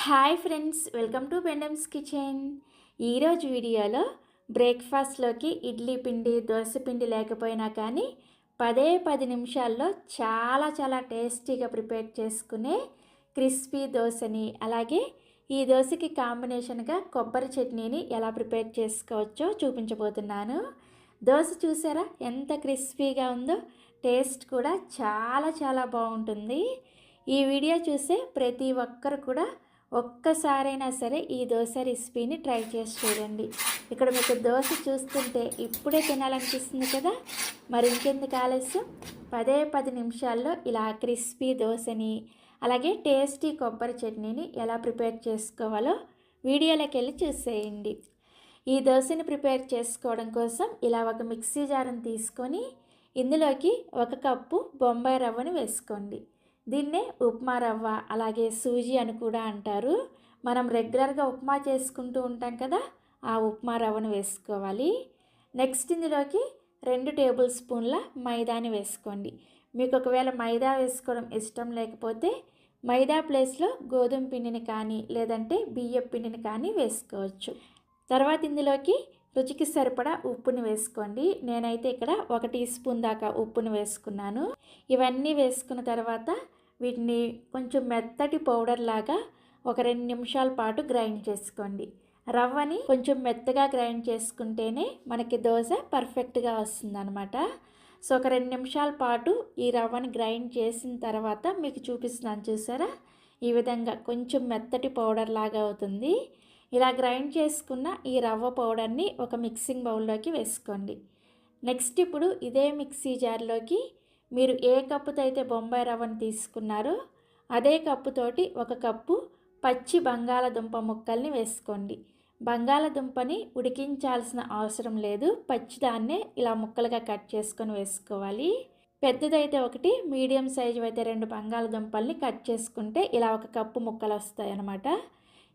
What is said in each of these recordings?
Hi friends, welcome to బెండమ్స్ kitchen. ఈరోజు వీడియోలో బ్రేక్ఫాస్ట్లోకి ఇడ్లీ పిండి దోశ పిండి లేకపోయినా కానీ 10 నిమిషాల్లో చాలా చాలా టేస్టీగా ప్రిపేర్ చేసుకునే క్రిస్పీ దోశని, అలాగే ఈ దోశకి కాంబినేషన్గా కొబ్బరి చట్నీని ఎలా ప్రిపేర్ చేసుకోవచ్చో చూపించబోతున్నాను. దోశ చూసారా ఎంత క్రిస్పీగా ఉందో, టేస్ట్ కూడా చాలా చాలా బాగుంటుంది. ఈ వీడియో చూసే ప్రతి ఒక్కరు కూడా ఒక్కసారైనా సరే ఈ దోశ రెసిపీని ట్రై చేసి చూడండి. ఇక్కడ మీకు దోశ చూస్తుంటే ఇప్పుడే తినాలనిపిస్తుంది కదా, మరి ఇంకెందుకు ఆలస్యం, 10 నిమిషాల్లో ఇలా క్రిస్పీ దోశని, అలాగే టేస్టీ కొబ్బరి చట్నీని ఎలా ప్రిపేర్ చేసుకోవాలో వీడియోలోకి వెళ్ళి చూసేయండి. ఈ దోశని ప్రిపేర్ చేసుకోవడం కోసం ఇలా ఒక మిక్సీ జార్ని తీసుకొని ఇందులోకి 1 కప్పు బొంబాయి రవ్వను వేసుకోండి. దీన్నే ఉప్మా రవ్వ, అలాగే సూజీ అని కూడా అంటారు. మనం రెగ్యులర్గా ఉప్మా చేసుకుంటూ ఉంటాం కదా, ఆ ఉప్మా రవ్వను వేసుకోవాలి. నెక్స్ట్ ఇందులోకి 2 టేబుల్ స్పూన్ల మైదాని వేసుకోండి. మీకు ఒకవేళ మైదా వేసుకోవడం ఇష్టం లేకపోతే మైదా ప్లేస్లో గోధుమ పిండిని కానీ లేదంటే బియ్యం పిండిని కానీ వేసుకోవచ్చు. తర్వాత ఇందులోకి రుచికి సరిపడా ఉప్పుని వేసుకోండి. నేనైతే ఇక్కడ 1 టీ స్పూన్ దాకా ఉప్పుని వేసుకున్నాను. ఇవన్నీ వేసుకున్న తర్వాత వీటిని కొంచెం మెత్తటి పౌడర్ లాగా ఒక 2 నిమిషాల పాటు గ్రైండ్ చేసుకోండి. రవ్వని కొంచెం మెత్తగా గ్రైండ్ చేసుకుంటేనే మనకి దోశ పర్ఫెక్ట్గా వస్తుందన్నమాట. సో ఒక 2 నిమిషాల పాటు ఈ రవ్వని గ్రైండ్ చేసిన తర్వాత మీకు చూపిస్తున్నాను, చూసారా, ఈ విధంగా కొంచెం మెత్తటి పౌడర్ లాగా అవుతుంది. ఇలా గ్రైండ్ చేసుకున్న ఈ రవ్వ పౌడర్ని ఒక మిక్సింగ్ బౌల్లోకి వేసుకోండి. నెక్స్ట్ ఇప్పుడు ఇదే మిక్సీ జార్లోకి మీరు ఏ కప్పుతో అయితే బొంబాయి రవ్వను తీసుకున్నారో అదే కప్పుతోటి 1 కప్పు పచ్చి బంగాళదుంప ముక్కల్ని వేసుకోండి. బంగాళదుంపని ఉడికించాల్సిన అవసరం లేదు, పచ్చిదాన్నే ఇలా ముక్కలుగా కట్ చేసుకొని వేసుకోవాలి. పెద్దదైతే 1, మీడియం సైజు అయితే 2 బంగాళదుంపల్ని కట్ చేసుకుంటే ఇలా 1 కప్పు ముక్కలు వస్తాయి అన్నమాట.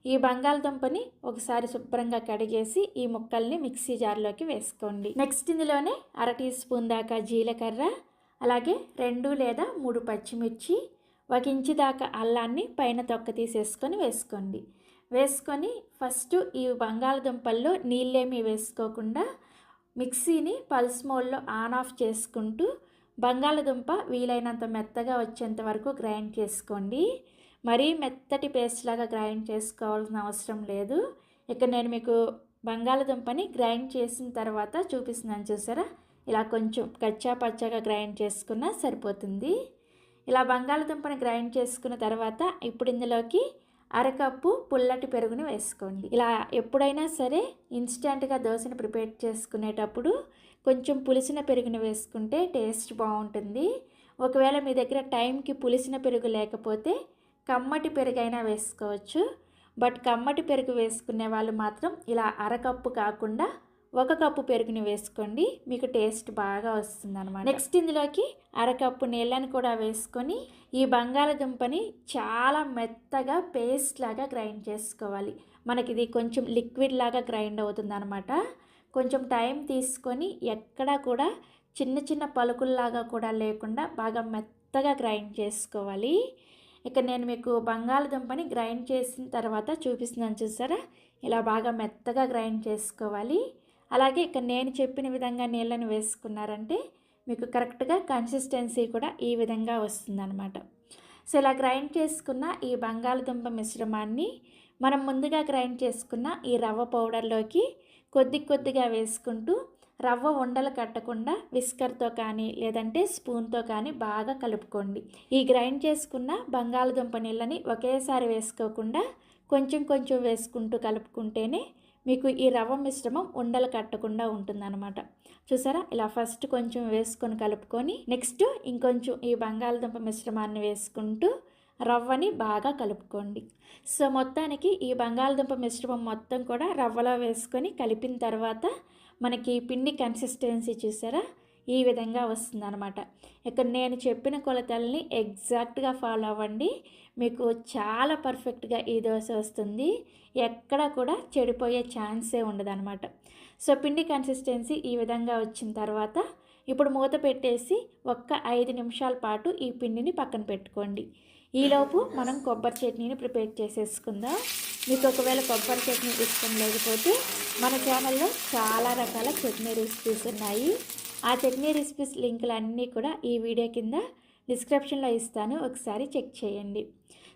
ఈ బంగాళదుంపని ఒకసారి శుభ్రంగా కడిగేసి ఈ ముక్కల్ని మిక్సీ జార్లోకి వేసుకోండి. నెక్స్ట్ ఇందులోనే 1 టీ స్పూన్ దాకా జీలకర్ర, అలాగే 2 లేదా 3 పచ్చిమిర్చి, 1 ఇంచు దాకా అల్లాన్ని పైన తొక్క తీసేసుకొని వేసుకోండి. వేసుకొని ఫస్ట్ ఈ బంగాళదుంపల్లో నీళ్ళేమీ వేసుకోకుండా మిక్సీని పల్స్ మోడ్లో ఆన్ ఆఫ్ చేసుకుంటూ బంగాళదుంప వీలైనంత మెత్తగా వచ్చేంత వరకు గ్రైండ్ చేసుకోండి. మరీ మెత్తటి పేస్ట్ లాగా గ్రైండ్ చేసుకోవాల్సిన అవసరం లేదు. ఇక్కడ నేను మీకు బంగాళదుంపని గ్రైండ్ చేసిన తర్వాత చూపిస్తున్నాను, చూసారా, ఇలా కొంచెం కచ్చా పచ్చగా గ్రైండ్ చేసుకున్నా సరిపోతుంది. ఇలా బంగాళదుంపని గ్రైండ్ చేసుకున్న తర్వాత ఇప్పుడు ఇందులోకి 1 కప్పు పుల్లటి పెరుగుని వేసుకోండి. ఇలా ఎప్పుడైనా సరే ఇన్స్టెంట్గా దోశని ప్రిపేర్ చేసుకునేటప్పుడు కొంచెం పులిసిన పెరుగుని వేసుకుంటే టేస్ట్ బాగుంటుంది. ఒకవేళ మీ దగ్గర టైంకి పులిసిన పెరుగు లేకపోతే కమ్మటి పెరుగు అయినా వేసుకోవచ్చు. బట్ కమ్మటి పెరుగు వేసుకునే వాళ్ళు మాత్రం ఇలా 1 కప్పు కాకుండా 1 కప్పు పెరుగుని వేసుకోండి, మీకు టేస్ట్ బాగా వస్తుంది అనమాట. నెక్స్ట్ ఇందులోకి 1 కప్పు నీళ్ళని కూడా వేసుకొని ఈ బంగాళదుంపని చాలా మెత్తగా పేస్ట్ లాగా గ్రైండ్ చేసుకోవాలి. మనకి ఇది కొంచెం లిక్విడ్ లాగా గ్రైండ్ అవుతుంది అనమాట. కొంచెం టైం తీసుకొని ఎక్కడా కూడా చిన్న చిన్న పలుకుల్లాగా కూడా లేకుండా బాగా మెత్తగా గ్రైండ్ చేసుకోవాలి. ఇక నేను మీకు బంగాళదుంపని గ్రైండ్ చేసిన తర్వాత చూపిస్తున్నాను, చూసారా, ఇలా బాగా మెత్తగా గ్రైండ్ చేసుకోవాలి. అలాగే ఇక నేను చెప్పిన విధంగా నీళ్ళని వేసుకున్నారంటే మీకు కరెక్ట్గా కన్సిస్టెన్సీ కూడా ఈ విధంగా వస్తుందన్నమాట. సో ఇలా గ్రైండ్ చేసుకున్న ఈ బంగాళదుంప మిశ్రమాన్ని మనం ముందుగా గ్రైండ్ చేసుకున్న ఈ రవ్వ పౌడర్లోకి కొద్దిగా వేసుకుంటూ రవ్వ ఉండలు కట్టకుండా విస్కర్తో కానీ లేదంటే స్పూన్తో కానీ బాగా కలుపుకోండి. ఈ గ్రైండ్ చేసుకున్న బంగాళదుంప నీళ్ళని ఒకేసారి వేసుకోకుండా కొంచెం కొంచెం వేసుకుంటూ కలుపుకుంటేనే మీకు ఈ రవ్వ మిశ్రమం ఉండలు కట్టకుండా ఉంటుందన్నమాట. చూసారా, ఇలా ఫస్ట్ కొంచెం వేసుకొని కలుపుకొని నెక్స్ట్ ఇంకొంచెం ఈ బంగాళదుంప మిశ్రమాన్ని వేసుకుంటూ రవ్వని బాగా కలుపుకోండి. సో మొత్తానికి ఈ బంగాళదుంప మిశ్రమం మొత్తం కూడా రవ్వలో వేసుకొని కలిపిన తర్వాత మనకి పిండి కన్సిస్టెన్సీ చూసారా ఈ విధంగా వస్తుందన్నమాట. ఇక్కడ నేను చెప్పిన కొలతల్ని ఎగ్జాక్ట్గా ఫాలో అవ్వండి, మీకు చాలా పర్ఫెక్ట్గా ఈ దోశ వస్తుంది. ఎక్కడ కూడా చెడిపోయే ఛాన్సే ఉండదన్నమాట. సో పిండి కన్సిస్టెన్సీ ఈ విధంగా వచ్చిన తర్వాత ఇప్పుడు మూత పెట్టేసి 5 నిమిషాల పాటు ఈ పిండిని పక్కన పెట్టుకోండి. ఈలోపు మనం కొబ్బరి చట్నీని ప్రిపేర్ చేసేసుకుందాం. మీకు ఒకవేళ కొబ్బరి చట్నీ ఇష్టం లేకపోతే మన ఛానల్లో చాలా రకాల చట్నీ రెసిపీస్ ఉన్నాయి. ఆ చట్నీ రెసిపీస్ లింకులు అన్నీ కూడా ఈ వీడియో కింద డిస్క్రిప్షన్లో ఇస్తాను, ఒకసారి చెక్ చేయండి.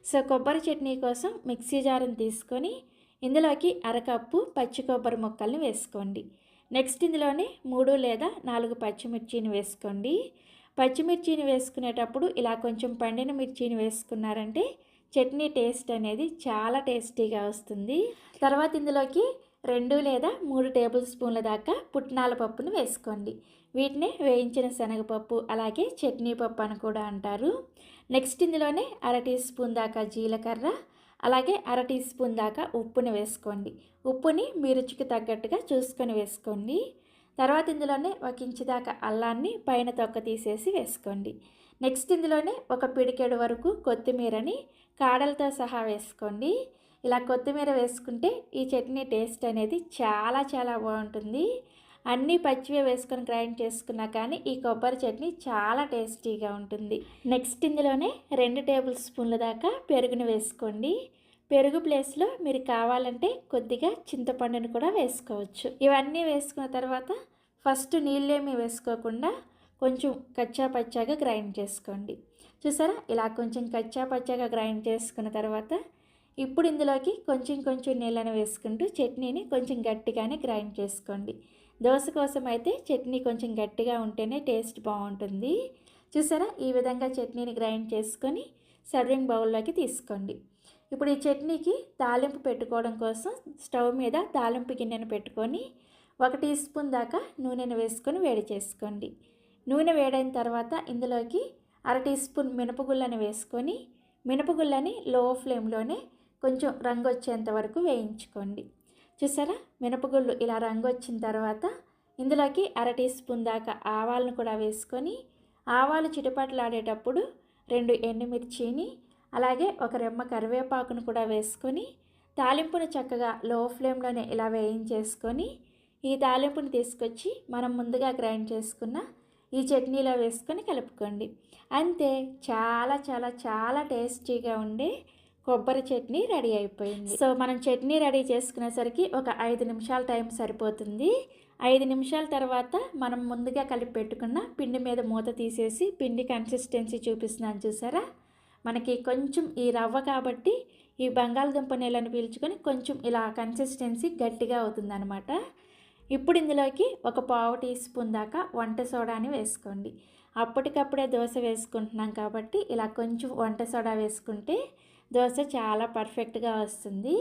సో కొబ్బరి చట్నీ కోసం మిక్సీ జార్ని తీసుకొని ఇందులోకి అరకప్పు పచ్చి కొబ్బరి ముక్కల్ని వేసుకోండి. నెక్స్ట్ ఇందులోనే 3 లేదా 4 పచ్చిమిర్చిని వేసుకోండి. పచ్చిమిర్చిని వేసుకునేటప్పుడు ఇలా కొంచెం పండిన మిర్చిని వేసుకున్నారంటే చట్నీ టేస్ట్ అనేది చాలా టేస్టీగా వస్తుంది. తర్వాత ఇందులోకి 2 లేదా 3 టేబుల్ స్పూన్ల దాకా పుట్నాల పప్పును వేసుకోండి. వీటిని వేయించిన శనగపప్పు అలాగే చట్నీ పప్పు అని కూడా అంటారు. నెక్స్ట్ ఇందులోనే 1/2 టీ స్పూన్ దాకా జీలకర్ర అలాగే 1/2 టీ స్పూన్ దాకా ఉప్పుని వేసుకోండి. ఉప్పుని మీ రుచికి తగ్గట్టుగా చూసుకొని వేసుకోండి. తర్వాత ఇందులోనే 1 ఇంచు దాకా అల్లాన్ని పైన తొక్క తీసేసి వేసుకోండి. నెక్స్ట్ ఇందులోనే 1 పిడికెడు వరకు కొత్తిమీరని కాడలతో సహా వేసుకోండి. ఇలా కొత్తిమీర వేసుకుంటే ఈ చట్నీ టేస్ట్ అనేది చాలా చాలా బాగుంటుంది. అన్నీ పచ్చివే వేసుకొని గ్రైండ్ చేసుకున్నా కానీ ఈ కొబ్బరి చట్నీ చాలా టేస్టీగా ఉంటుంది. నెక్స్ట్ ఇందులోనే 2 టేబుల్ స్పూన్ల దాకా పెరుగుని వేసుకోండి. పెరుగు ప్లేస్లో మీరు కావాలంటే కొద్దిగా చింతపండుని కూడా వేసుకోవచ్చు. ఇవన్నీ వేసుకున్న తర్వాత ఫస్ట్ నీళ్ళేమీ వేసుకోకుండా కొంచెం కచ్చా పచ్చాగా గ్రైండ్ చేసుకోండి. చూసారా, ఇలా కొంచెం కచ్చా పచ్చాగా గ్రైండ్ చేసుకున్న తర్వాత ఇప్పుడు ఇందులోకి కొంచెం నీళ్ళని వేసుకుంటూ చట్నీని కొంచెం గట్టిగానే గ్రైండ్ చేసుకోండి. దోశ కోసం అయితే చట్నీ కొంచెం గట్టిగా ఉంటేనే టేస్ట్ బాగుంటుంది. చూసారా, ఈ విధంగా చట్నీని గ్రైండ్ చేసుకొని సర్వింగ్ బౌల్లోకి తీసుకోండి. ఇప్పుడు ఈ చట్నీకి తాలింపు పెట్టుకోవడం కోసం స్టవ్ మీద తాలింపు గిన్నెను పెట్టుకొని 1 టీ స్పూన్ దాకా నూనెను వేసుకొని వేడి చేసుకోండి. నూనె వేడైన తర్వాత ఇందులోకి 1/2 టీ స్పూన్ మినపగుళ్ళని వేసుకొని మినపగుళ్ళని లో ఫ్లేమ్లోనే కొంచెం రంగు వచ్చేంత వరకు వేయించుకోండి. చూసారా, మినపగుళ్ళు ఇలా రంగు వచ్చిన తర్వాత ఇందులోకి 1/2 టీ స్పూన్ దాకా ఆవాలను కూడా వేసుకొని ఆవాలు చిటపటలాడేటప్పుడు 2 ఎండుమిర్చిని అలాగే 1 రెమ్మ కరివేపాకును కూడా వేసుకొని తాలింపును చక్కగా లో ఫ్లేమ్లోనే ఇలా వేయించేసుకొని ఈ తాలింపుని తీసుకొచ్చి మనం ముందుగా గ్రైండ్ చేసుకున్న ఈ చట్నీలో వేసుకొని కలుపుకోండి. అంతే, చాలా చాలా చాలా టేస్టీగా ఉండే కొబ్బరి చట్నీ రెడీ అయిపోయింది. సో మనం చట్నీ రెడీ చేసుకునేసరికి ఒక 5 నిమిషాల టైం సరిపోతుంది. 5 నిమిషాల తర్వాత మనం ముందుగా కలిపి పెట్టుకున్న పిండి మీద మూత తీసేసి పిండి కన్సిస్టెన్సీ చూపిస్తున్నాను చూసారా. మనకి కొంచెం ఈ రవ్వ కాబట్టి ఈ బంగాళదుంప నీళ్ళని పీల్చుకొని కొంచెం ఇలా కన్సిస్టెన్సీ గట్టిగా అవుతుందన్నమాట. ఇప్పుడు ఇందులోకి 1/4 టీ స్పూన్ దాకా వంట సోడాని వేసుకోండి. అప్పటికప్పుడే దోశ వేసుకుంటున్నాం కాబట్టి ఇలా కొంచెం వంట సోడా వేసుకుంటే దోశ చాలా పర్ఫెక్ట్గా వస్తుంది.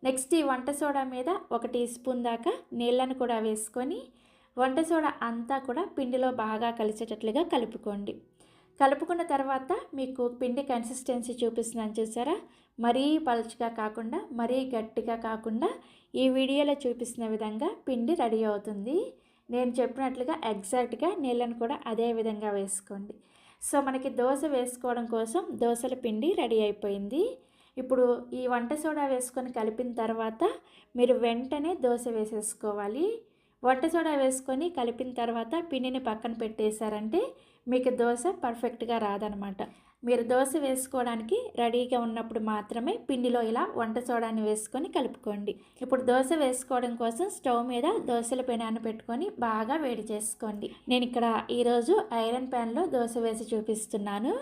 నెక్స్ట్ ఈ వంట సోడా మీద 1 టీ స్పూన్ దాకా నీళ్ళను కూడా వేసుకొని వంట సోడా అంతా కూడా పిండిలో బాగా కలిసేటట్లుగా కలుపుకోండి. కలుపుకున్న తర్వాత మీకు పిండి కన్సిస్టెన్సీ చూపిస్తున్నాను చూసారా, మరీ పలుచగా కాకుండా మరీ గట్టిగా కాకుండా ఈ వీడియోలో చూపిస్తున్న విధంగా పిండి రెడీ అవుతుంది. నేను చెప్పినట్లుగా ఎగ్జాక్ట్గా నీళ్ళను కూడా అదే విధంగా వేసుకోండి. సో మనకి దోశ వేసుకోవడం కోసం దోశల పిండి రెడీ అయిపోయింది. ఇప్పుడు ఈ వంట సోడా వేసుకొని కలిపిన తర్వాత మీరు వెంటనే దోశ వేసేసుకోవాలి. వంట సోడా వేసుకొని కలిపిన తర్వాత పిండిని పక్కన పెట్టేశారంటే మీకు దోశ పర్ఫెక్ట్గా రాదనమాట. మీరు దోశ వేసుకోవడానికి రెడీగా ఉన్నప్పుడు మాత్రమే పిండిలో ఇలా వంట సోడాని వేసుకొని కలుపుకోండి. ఇప్పుడు దోశ వేసుకోవడం కోసం స్టవ్ మీద దోశల పెనాన్ని పెట్టుకొని బాగా వేడి చేసుకోండి. నేను ఇక్కడ ఈరోజు ఐరన్ ప్యాన్లో దోశ వేసి చూపిస్తున్నాను.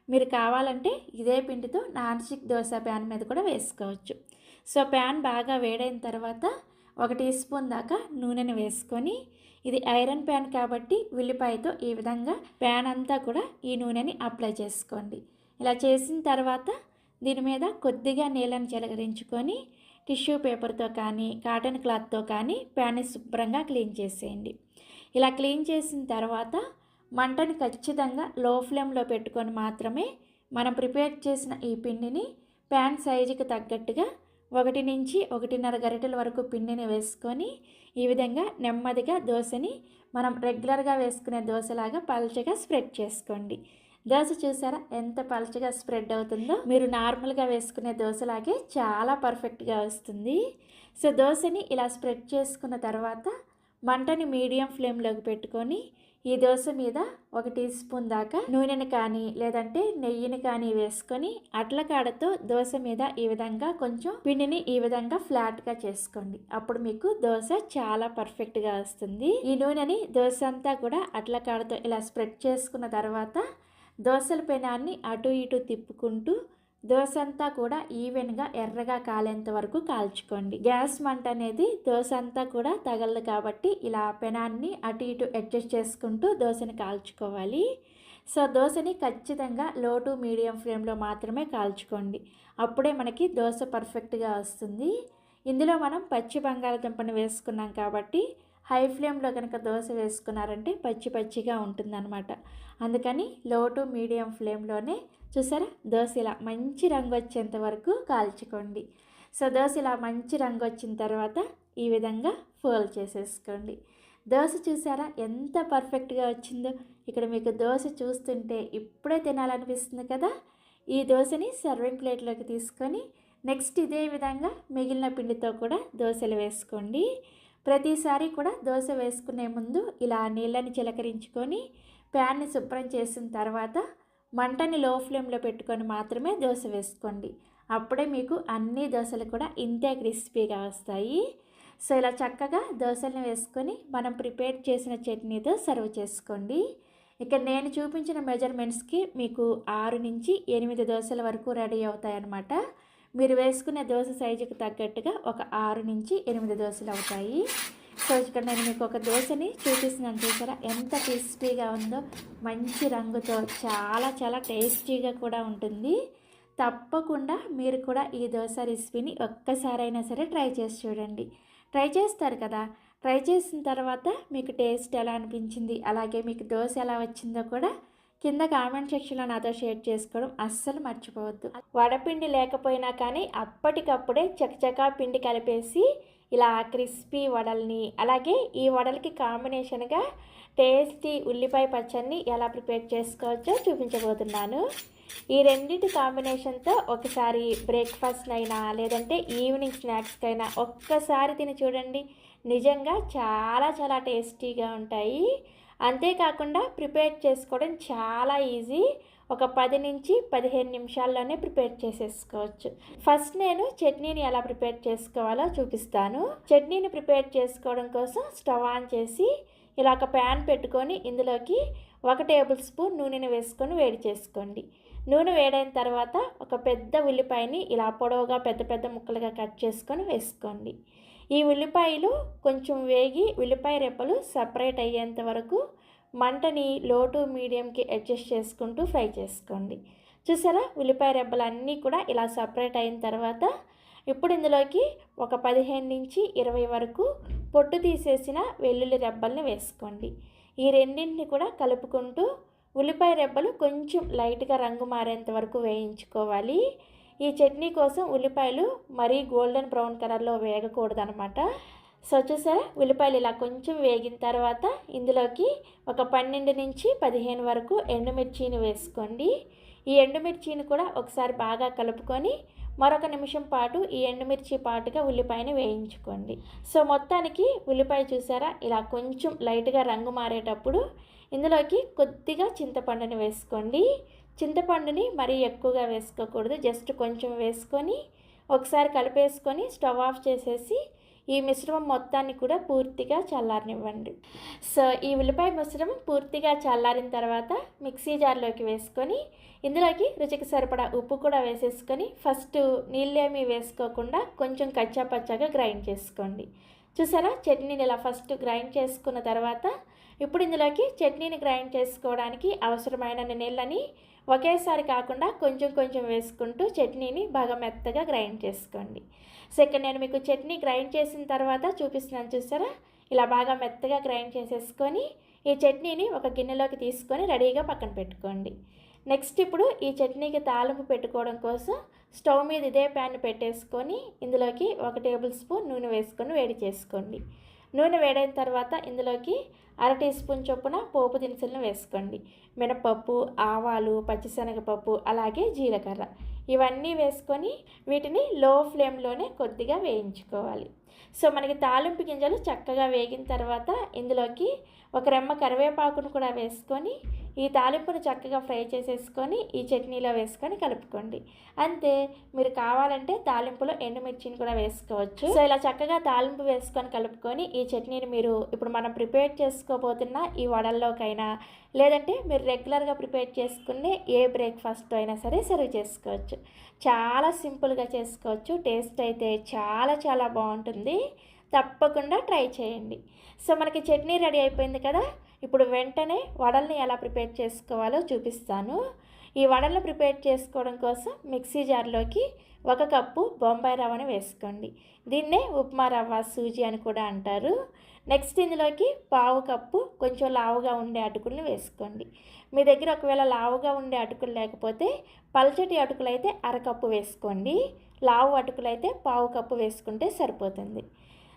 మీరు కావాలంటే ఇదే పిండితో నాన్ స్టిక్ దోశ ప్యాన్ మీద కూడా వేసుకోవచ్చు. సో ప్యాన్ బాగా వేడైన తర్వాత 1 టీ స్పూన్ దాకా నూనెను వేసుకొని ఇది ఐరన్ ప్యాన్ కాబట్టి ఉల్లిపాయతో ఈ విధంగా ప్యాన్ అంతా కూడా ఈ నూనెని అప్లై చేసుకోండి. ఇలా చేసిన తర్వాత దీని మీద కొద్దిగా నీళ్ళని చిలకరించుకొని టిష్యూ పేపర్తో కానీ కాటన్ క్లాత్తో కానీ ప్యాన్ని శుభ్రంగా క్లీన్ చేసేయండి. ఇలా క్లీన్ చేసిన తర్వాత మంటని ఖచ్చితంగా లో ఫ్లేమ్లో పెట్టుకొని మాత్రమే మనం ప్రిపేర్ చేసిన ఈ పిండిని ప్యాన్ సైజుకి తగ్గట్టుగా 1 నుంచి 1.5 గరిటెల వరకు పిండిని వేసుకొని ఈ విధంగా నెమ్మదిగా దోశని మనం రెగ్యులర్గా వేసుకునే దోశలాగా పల్చగా స్ప్రెడ్ చేసుకోండి. దోశ చూసారా ఎంత పల్చగా స్ప్రెడ్ అవుతుందో, మీరు నార్మల్గా వేసుకునే దోశలాగే చాలా పర్ఫెక్ట్గా వస్తుంది. సో దోశని ఇలా స్ప్రెడ్ చేసుకున్న తర్వాత మంటని మీడియం ఫ్లేమ్లోకి పెట్టుకొని ఈ దోశ మీద 1 టీ స్పూన్ దాకా నూనెని కానీ లేదంటే నెయ్యిని కానీ వేసుకొని అట్ల కాడతో దోశ మీద ఈ విధంగా కొంచెం పిండిని ఈ విధంగా ఫ్లాట్గా చేసుకోండి. అప్పుడు మీకు దోశ చాలా పర్ఫెక్ట్గా వస్తుంది. ఈ నూనెని దోశ అంతా కూడా అట్ల కాడతో ఇలా స్ప్రెడ్ చేసుకున్న తర్వాత దోశల పెనాన్ని అటు ఇటు తిప్పుకుంటూ దోశ అంతా కూడా ఈవెన్గా ఎర్రగా కాలేంత వరకు కాల్చుకోండి. గ్యాస్ మంట అనేది దోశ అంతా కూడా తగలదు కాబట్టి ఇలా పెనాన్ని అటు ఇటు అడ్జస్ట్ చేసుకుంటూ దోశని కాల్చుకోవాలి. సో దోశని ఖచ్చితంగా లో టు మీడియం ఫ్లేమ్లో మాత్రమే కాల్చుకోండి. అప్పుడే మనకి దోశ పర్ఫెక్ట్గా వస్తుంది. ఇందులో మనం పచ్చి బంగాళదుంపని వేసుకున్నాం కాబట్టి హై ఫ్లేమ్లో కనుక దోశ వేసుకున్నారంటే పచ్చి పచ్చిగా ఉంటుందన్నమాట. అందుకని లో టు మీడియం ఫ్లేమ్లోనే చూసారా దోశ ఇలా మంచి రంగు వచ్చేంత వరకు కాల్చుకోండి. సో దోశ ఇలా మంచి రంగు వచ్చిన తర్వాత ఈ విధంగా ఫోల్డ్ చేసేసుకోండి. దోశ చూసారా ఎంత పర్ఫెక్ట్గా వచ్చిందో. ఇక్కడ మీకు దోశ చూస్తుంటే ఇప్పుడే తినాలనిపిస్తుంది కదా. ఈ దోశని సర్వింగ్ ప్లేట్లోకి తీసుకొని నెక్స్ట్ ఇదే విధంగా మిగిలిన పిండితో కూడా దోశలు వేసుకోండి. ప్రతిసారి కూడా దోశ వేసుకునే ముందు ఇలా నీళ్ళని చిలకరించుకొని ప్యాన్ని శుభ్రం చేసిన తర్వాత మంటని లో ఫ్లేమ్లో పెట్టుకొని మాత్రమే దోశ వేసుకోండి. అప్పుడే మీకు అన్ని దోశలు కూడా ఇంతే క్రిస్పీగా వస్తాయి. సో ఇలా చక్కగా దోశలను వేసుకొని మనం ప్రిపేర్ చేసిన చట్నీతో సర్వ్ చేసుకోండి. ఇక్కడ నేను చూపించిన మెజర్మెంట్స్కి మీకు 6 నుంచి 8 దోశల వరకు రెడీ అవుతాయన్నమాట. మీరు వేసుకునే దోశ సైజుకి తగ్గట్టుగా ఒక 6 నుంచి 8 దోశలు అవుతాయి. సో ఇక్కడ నేను మీకు ఒక దోశని చూపిస్తున్నాను చూసారా ఎంత క్రిస్పీగా ఉందో. మంచి రంగుతో చాలా చాలా టేస్టీగా కూడా ఉంటుంది. తప్పకుండా మీరు కూడా ఈ దోశ రెసిపీని ఒక్కసారైనా సరే ట్రై చేసి చూడండి. ట్రై చేస్తారు కదా. ట్రై చేసిన తర్వాత మీకు టేస్ట్ ఎలా అనిపించింది, అలాగే మీకు దోశ ఎలా వచ్చిందో కూడా కింద కామెంట్ సెక్షన్లో నాతో షేర్ చేసుకోవడం అస్సలు మర్చిపోవద్దు. వడపిండి లేకపోయినా కానీ అప్పటికప్పుడే చకచకా పిండి కలిపేసి ఇలా క్రిస్పీ వడల్ని, అలాగే ఈ వడలకి కాంబినేషన్గా టేస్టీ ఉల్లిపాయ పచ్చడిని ఎలా ప్రిపేర్ చేసుకోవచ్చో చూపించబోతున్నాను. ఈ రెండింటి కాంబినేషన్తో ఒకసారి బ్రేక్ఫాస్ట్ అయినా లేదంటే ఈవినింగ్ స్నాక్స్కైనా ఒక్కసారి తిని చూడండి. నిజంగా చాలా చాలా టేస్టీగా ఉంటాయి. అంతేకాకుండా ప్రిపేర్ చేసుకోవడం చాలా ఈజీ. ఒక 10 నుంచి 15 నిమిషాల్లోనే ప్రిపేర్ చేసేసుకోవచ్చు. ఫస్ట్ నేను చట్నీని ఎలా ప్రిపేర్ చేసుకోవాలో చూపిస్తాను. చట్నీని ప్రిపేర్ చేసుకోవడం కోసం స్టవ్ ఆన్ చేసి ఇలా ఒక ప్యాన్ పెట్టుకొని ఇందులోకి 1 టేబుల్ స్పూన్ నూనెని వేసుకొని వేడి చేసుకోండి. నూనె వేడైన తర్వాత ఒక పెద్ద ఉల్లిపాయని ఇలా పొడవుగా పెద్ద పెద్ద ముక్కలుగా కట్ చేసుకొని వేసుకోండి. ఈ ఉల్లిపాయలు కొంచెం వేగి ఉల్లిపాయ రెప్పలు సపరేట్ అయ్యేంత వరకు మంటని లో టు మీడియంకి అడ్జస్ట్ చేసుకుంటూ ఫ్రై చేసుకోండి. చూసారా ఉల్లిపాయ రెబ్బలు అన్నీ కూడా ఇలా సపరేట్ అయిన తర్వాత ఇప్పుడు ఇందులోకి ఒక 15 నుంచి 20 వరకు పొట్టు తీసేసిన వెల్లుల్లి రెబ్బల్ని వేసుకోండి. ఈ రెండింటిని కూడా కలుపుకుంటూ ఉల్లిపాయ రెబ్బలు కొంచెం లైట్గా రంగు మారేంత వరకు వేయించుకోవాలి. ఈ చట్నీ కోసం ఉల్లిపాయలు మరీ గోల్డెన్ బ్రౌన్ కలర్లో వేగకూడదు అనమాట. సో చూసారా ఉల్లిపాయలు ఇలా కొంచెం వేగిన తర్వాత ఇందులోకి ఒక 12 నుంచి 15 వరకు ఎండుమిర్చిని వేసుకోండి. ఈ ఎండుమిర్చిని కూడా ఒకసారి బాగా కలుపుకొని మరొక నిమిషం పాటు ఈ ఎండుమిర్చి పాటుగా ఉల్లిపాయని వేయించుకోండి. సో మొత్తానికి ఉల్లిపాయ చూసారా ఇలా కొంచెం లైట్గా రంగు మారేటప్పుడు ఇందులోకి కొద్దిగా చింతపండుని వేసుకోండి. చింతపండుని మరీ ఎక్కువగా వేసుకోకూడదు, జస్ట్ కొంచెం వేసుకొని ఒకసారి కలిపేసుకొని స్టవ్ ఆఫ్ చేసేసి ఈ మిశ్రమం మొత్తాన్ని కూడా పూర్తిగా చల్లారనివ్వండి. సో ఈ ఉల్లిపాయ మిశ్రమం పూర్తిగా చల్లారిన తర్వాత మిక్సీ జార్లోకి వేసుకొని ఇందులోకి రుచికి సరిపడా ఉప్పు కూడా వేసేసుకొని ఫస్ట్ నీళ్ళేమీ వేసుకోకుండా కొంచెం కచ్చా పచ్చాగా గ్రైండ్ చేసుకోండి. చూసారా చట్నీని ఇలా ఫస్ట్ గ్రైండ్ చేసుకున్న తర్వాత ఇప్పుడు ఇందులోకి చట్నీని గ్రైండ్ చేసుకోవడానికి అవసరమైన నీళ్ళని ఒకేసారి కాకుండా కొంచెం కొంచెం వేసుకుంటూ చట్నీని బాగా మెత్తగా గ్రైండ్ చేసుకోండి. సో ఇక్కడ నేను మీకు చట్నీ గ్రైండ్ చేసిన తర్వాత చూపిస్తున్నాను చూసారా ఇలా బాగా మెత్తగా గ్రైండ్ చేసేసుకొని ఈ చట్నీని ఒక గిన్నెలోకి తీసుకొని రెడీగా పక్కన పెట్టుకోండి. నెక్స్ట్ ఇప్పుడు ఈ చట్నీకి తాలింపు పెట్టుకోవడం కోసం స్టవ్ మీద ఇదే ప్యాన్ పెట్టేసుకొని ఇందులోకి 1 టేబుల్ స్పూన్ నూనె వేసుకొని వేడి చేసుకోండి. నూనె వేడైన తర్వాత ఇందులోకి 1/2 టీ స్పూన్ చొప్పున పోపు దినుసులను వేసుకోండి. మినపప్పు, ఆవాలు, పచ్చిశనగపప్పు, అలాగే జీలకర్ర ఇవన్నీ వేసుకొని వీటిని లో ఫ్లేమ్లోనే కొద్దిగా వేయించుకోవాలి. సో మనకి తాలింపు గింజలు చక్కగా వేగిన తర్వాత ఇందులోకి ఒక రెమ్మ కరివేపాకును కూడా వేసుకొని ఈ తాలింపును చక్కగా ఫ్రై చేసేసుకొని ఈ చట్నీలో వేసుకొని కలుపుకోండి. అంతే, మీరు కావాలంటే తాలింపులో ఎండుమిర్చిని కూడా వేసుకోవచ్చు. సో ఇలా చక్కగా తాలింపు వేసుకొని కలుపుకొని ఈ చట్నీని మీరు ఇప్పుడు మనం ప్రిపేర్ చేసుకోబోతున్న ఈ వడల్లోకైనా లేదంటే మీరు రెగ్యులర్గా ప్రిపేర్ చేసుకునే ఏ బ్రేక్ఫాస్ట్తో అయినా సరే సర్వ్ చేసుకోవచ్చు. చాలా సింపుల్గా చేసుకోవచ్చు. టేస్ట్ అయితే చాలా చాలా బాగుంటుంది. తప్పకుండా ట్రై చేయండి. సో మనకి చట్నీ రెడీ అయిపోయింది కదా. ఇప్పుడు వెంటనే వడల్ని ఎలా ప్రిపేర్ చేసుకోవాలో చూపిస్తాను. ఈ వడలను ప్రిపేర్ చేసుకోవడం కోసం మిక్సీ జార్లోకి 1 కప్పు బొంబాయి రవ్వని వేసుకోండి. దీన్నే ఉప్మా రవ్వ, సూజీ అని కూడా అంటారు. నెక్స్ట్ ఇందులోకి 1/2 కప్పు కొంచెం లావుగా ఉండే అటుకుల్ని వేసుకోండి. మీ దగ్గర ఒకవేళ లావుగా ఉండే అటుకులు లేకపోతే పల్చటి అటుకులు అయితే 1/2 కప్పు వేసుకోండి. లావు అటుకులు అయితే 1/2 కప్పు వేసుకుంటే సరిపోతుంది.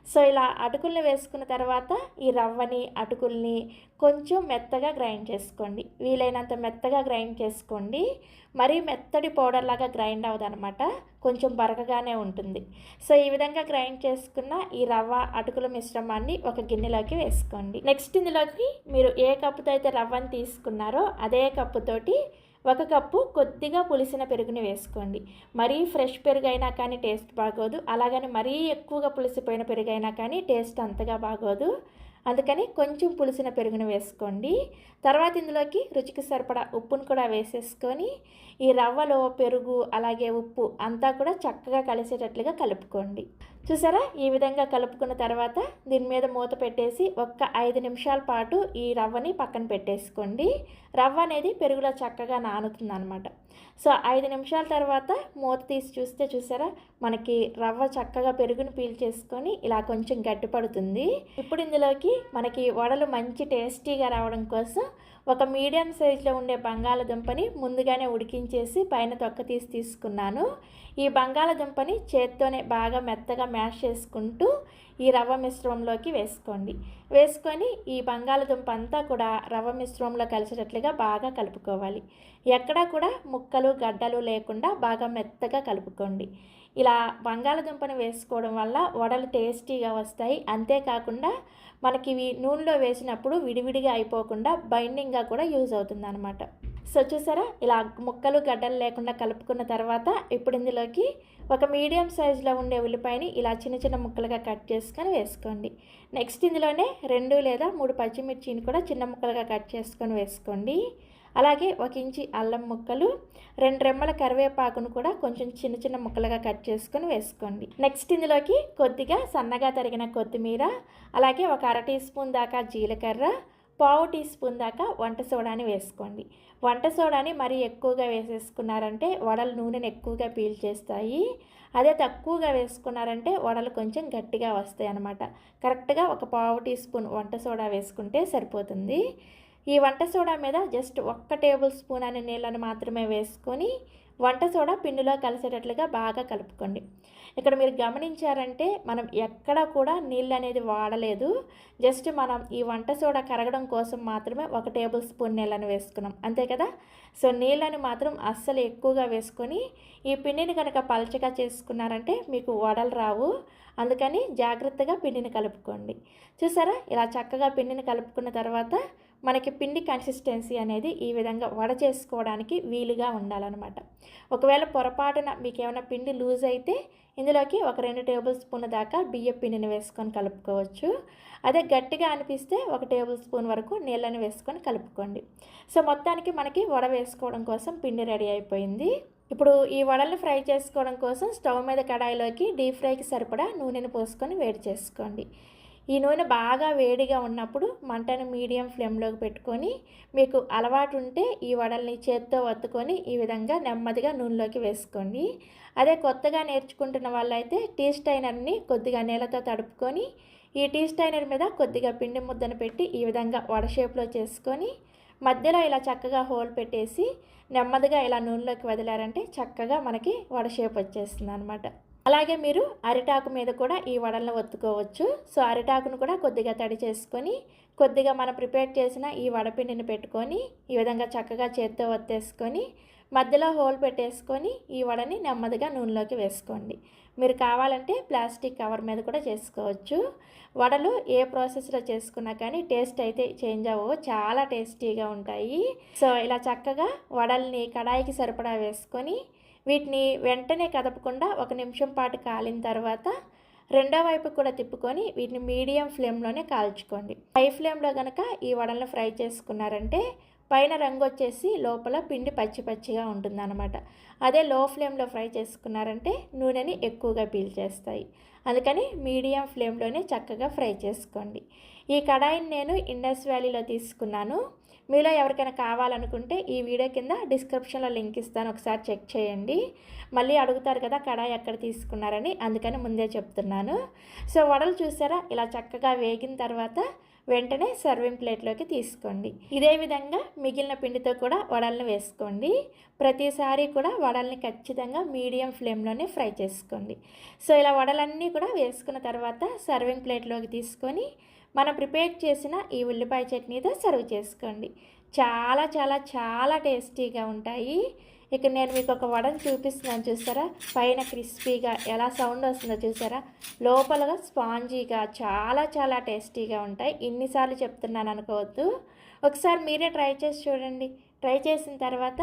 సో ఇలా అటుకుల్ని వేసుకున్న తర్వాత ఈ రవ్వని, అటుకుల్ని కొంచెం మెత్తగా గ్రైండ్ చేసుకోండి. వీలైనంత మెత్తగా గ్రైండ్ చేసుకోండి. మరీ మెత్తటి పౌడర్ లాగా గ్రైండ్ అవ్వదనమాట, కొంచెం బరకగానే ఉంటుంది. సో ఈ విధంగా గ్రైండ్ చేసుకున్న ఈ రవ్వ, అటుకుల మిశ్రమాన్ని ఒక గిన్నెలోకి వేసుకోండి. నెక్స్ట్ ఇందులోకి మీరు ఏ కప్పుతో అయితే రవ్వని తీసుకున్నారో అదే కప్పుతోటి 1 కప్పు కొద్దిగా పులిసిన పెరుగుని వేసుకోండి. మరీ ఫ్రెష్ పెరుగు అయినా కానీ టేస్ట్ బాగోదు, అలాగని మరీ ఎక్కువగా పులిసిపోయిన పెరుగు అయినా కానీ టేస్ట్ అంతగా బాగోదు. అందుకని కొంచెం పులిసిన పెరుగును వేసుకోండి. తర్వాత ఇందులోకి రుచికి సరిపడా ఉప్పును కూడా వేసేసుకొని ఈ రవ్వలో పెరుగు అలాగే ఉప్పు అంతా కూడా చక్కగా కలిసేటట్లుగా కలుపుకోండి. చూసారా, ఈ విధంగా కలుపుకున్న తర్వాత దీని మీద మూత పెట్టేసి 5 నిమిషాల పాటు ఈ రవ్వని పక్కన పెట్టేసుకోండి. రవ్వ అనేది పెరుగులో చక్కగా నానుతుందన్నమాట. సో 5 నిమిషాల తర్వాత మూత తీసి చూస్తే చూసారా, మనకి రవ్వ చక్కగా పెరుగుని పీల్చేసుకొని ఇలా కొంచెం గట్టిపడుతుంది. ఇప్పుడు ఇందులోకి మనకి వడలు మంచి టేస్టీగా రావడం కోసం ఒక మీడియం సైజులో ఉండే బంగాళదుంపని ముందుగానే ఉడికించేసి పైన తొక్క తీసి తీసుకున్నాను. ఈ బంగాళదుంపని చేత్తోనే బాగా మెత్తగా మ్యాష్ చేసుకుంటూ ఈ రవ్వ మిశ్రమంలోకి వేసుకోండి. వేసుకొని ఈ బంగాళదుంప అంతా కూడా రవ్వ మిశ్రమంలో కలిసేటట్లుగా బాగా కలుపుకోవాలి. ఎక్కడా కూడా ముక్కలు, గడ్డలు లేకుండా బాగా మెత్తగా కలుపుకోండి. ఇలా బంగాళదుంపని వేసుకోవడం వల్ల వడలు టేస్టీగా వస్తాయి. అంతేకాకుండా మనకి ఇవి నూనెలో వేసినప్పుడు విడివిడిగా అయిపోకుండా బైండింగ్గా కూడా యూజ్ అవుతుంది అన్నమాట. సో చూసారా, ఇలా ముక్కలు, గడ్డలు లేకుండా కలుపుకున్న తర్వాత ఇప్పుడు ఇందులోకి ఒక మీడియం సైజులో ఉండే ఉల్లిపాయని ఇలా చిన్న చిన్న ముక్కలుగా కట్ చేసుకొని వేసుకోండి. నెక్స్ట్ ఇందులోనే 2 లేదా 3 పచ్చిమిర్చిని కూడా చిన్న ముక్కలుగా కట్ చేసుకొని వేసుకోండి. అలాగే 1 ఇంచి అల్లం ముక్కలు, 2 రెమ్మల కరివేపాకును కూడా కొంచెం చిన్న చిన్న ముక్కలుగా కట్ చేసుకొని వేసుకోండి. నెక్స్ట్ ఇందులోకి కొద్దిగా సన్నగా తరిగిన కొత్తిమీర, అలాగే 1 అర టీ స్పూన్ దాకా జీలకర్ర, 1/2 టీ స్పూన్ దాకా వంట సోడాని వేసుకోండి. వంట సోడాని మరీ ఎక్కువగా వేసేసుకున్నారంటే వడలు నూనెను ఎక్కువగా పీల్చేస్తాయి. అదే తక్కువగా వేసుకున్నారంటే వడలు కొంచెం గట్టిగా వస్తాయి అన్నమాట. కరెక్ట్గా 1/2 టీ స్పూన్ వంట సోడా వేసుకుంటే సరిపోతుంది. ఈ వంట సోడా మీద జస్ట్ 1 టేబుల్ స్పూన్ అనే నీళ్ళని మాత్రమే వేసుకొని వంట సోడా పిండిలో కలిసేటట్లుగా బాగా కలుపుకోండి. ఇక్కడ మీరు గమనించారంటే మనం ఎక్కడ కూడా నీళ్ళు అనేది వాడలేదు. జస్ట్ మనం ఈ వంట సోడా కరగడం కోసం మాత్రమే 1 టేబుల్ స్పూన్ నీళ్ళని వేసుకున్నాం, అంతే కదా. సో నీళ్ళని మాత్రం అస్సలు ఎక్కువగా వేసుకొని ఈ పిండిని కనుక పలచగా చేసుకున్నారంటే మీకు వడలు రావు. అందుకని జాగ్రత్తగా పిండిని కలుపుకోండి. చూసారా, ఇలా చక్కగా పిండిని కలుపుకున్న తర్వాత మనకి పిండి కన్సిస్టెన్సీ అనేది ఈ విధంగా వడ చేసుకోవడానికి వీలుగా ఉండాలన్నమాట. ఒకవేళ పొరపాటున మీకు ఏమైనా పిండి లూజ్ అయితే ఇందులోకి 2 టేబుల్ స్పూన్ల దాకా బియ్యం పిండిని వేసుకొని కలుపుకోవచ్చు. అదే గట్టిగా అనిపిస్తే 1 టేబుల్ స్పూన్ వరకు నీళ్ళని వేసుకొని కలుపుకోండి. సో మొత్తానికి మనకి వడ వేసుకోవడం కోసం పిండి రెడీ అయిపోయింది. ఇప్పుడు ఈ వడల్ని ఫ్రై చేసుకోవడం కోసం స్టవ్ మీద కడాయిలోకి డీప్ ఫ్రైకి సరిపడా నూనెను పోసుకొని వేడి చేసుకోండి. ఈ నూనె బాగా వేడిగా ఉన్నప్పుడు మంటను మీడియం ఫ్లేమ్లోకి పెట్టుకొని మీకు అలవాటు ఉంటే ఈ వడల్ని చేత్తో వత్తుకొని ఈ విధంగా నెమ్మదిగా నూనెలోకి వేసుకోండి. అదే కొత్తగా నేర్చుకుంటున్న వాళ్ళైతే టీ స్టైనర్ని కొద్దిగా నీళ్ళతో తడుపుకొని ఈ టీ స్టైనర్ మీద కొద్దిగా పిండి ముద్దను పెట్టి ఈ విధంగా వడ షేప్లో చేసుకొని మధ్యలో ఇలా చక్కగా హోల్ పెట్టేసి నెమ్మదిగా ఇలా నూనెలోకి వదిలారంటే చక్కగా మనకి వడ షేప్ వచ్చేస్తుంది అనమాట. అలాగే మీరు అరిటాకు మీద కూడా ఈ వడలను ఒత్తుకోవచ్చు. సో అరిటాకును కూడా కొద్దిగా తడి చేసుకొని కొద్దిగా మనం ప్రిపేర్ చేసిన ఈ వడపిండిని పెట్టుకొని ఈ విధంగా చక్కగా చేత్తో ఒత్తేసుకొని మధ్యలో హోల్ పెట్టేసుకొని ఈ వడని నెమ్మదిగా నూనెలోకి వేసుకోండి. మీరు కావాలంటే ప్లాస్టిక్ కవర్ మీద కూడా చేసుకోవచ్చు. వడలు ఏ ప్రాసెస్లో చేసుకున్నా కానీ టేస్ట్ అయితే చేంజ్ అవ్వవు, చాలా టేస్టీగా ఉంటాయి. సో ఇలా చక్కగా వడల్ని కడాయికి సరిపడా వేసుకొని వీటిని వెంటనే కదపకుండా 1 నిమిషం పాటు కాలిన తర్వాత రెండో వైపు కూడా తిప్పుకొని వీటిని మీడియం ఫ్లేమ్లోనే కాల్చుకోండి. హై ఫ్లేమ్లో కనుక ఈ వడలను ఫ్రై చేసుకున్నారంటే పైన రంగు వచ్చేసి లోపల పిండి పచ్చి పచ్చిగా ఉంటుందన్నమాట. అదే లో ఫ్లేమ్లో ఫ్రై చేసుకున్నారంటే నూనెని ఎక్కువగా పీల్చేస్తాయి. అందుకని మీడియం ఫ్లేమ్లోనే చక్కగా ఫ్రై చేసుకోండి. ఈ కడాయిని నేను ఇండస్ వ్యాలీలో తీసుకున్నాను. మీలో ఎవరికైనా కావాలనుకుంటే ఈ వీడియో కింద డిస్క్రిప్షన్లో లింక్ ఇస్తాను, ఒకసారి చెక్ చేయండి. మళ్ళీ అడుగుతారు కదా కడాయి ఎక్కడ తీసుకున్నారని, అందుకని ముందే చెప్తున్నాను. సో వడలు చూసారా ఇలా చక్కగా వేగిన తర్వాత వెంటనే సర్వింగ్ ప్లేట్లోకి తీసుకోండి. ఇదే విధంగా మిగిలిన పిండితో కూడా వడలను వేసుకోండి. ప్రతిసారి కూడా వడల్ని ఖచ్చితంగా మీడియం ఫ్లేమ్లోనే ఫ్రై చేసుకోండి. సో ఇలా వడలన్నీ కూడా వేసుకున్న తర్వాత సర్వింగ్ ప్లేట్లోకి తీసుకొని మనం ప్రిపేర్ చేసిన ఈ ఉల్లిపాయ చట్నీతో సర్వ్ చేసుకోండి. చాలా చాలా చాలా టేస్టీగా ఉంటాయి. ఇక నేను మీకు ఒక వడను చూపిస్తున్నాను, చూసారా? పైన క్రిస్పీగా ఎలా సౌండ్ వస్తుందో చూసారా? లోపలగా స్పాంజీగా చాలా చాలా టేస్టీగా ఉంటాయి. ఇన్నిసార్లు చెప్తున్నాను అనుకోవద్దు, ఒకసారి మీరే ట్రై చేసి చూడండి. ట్రై చేసిన తర్వాత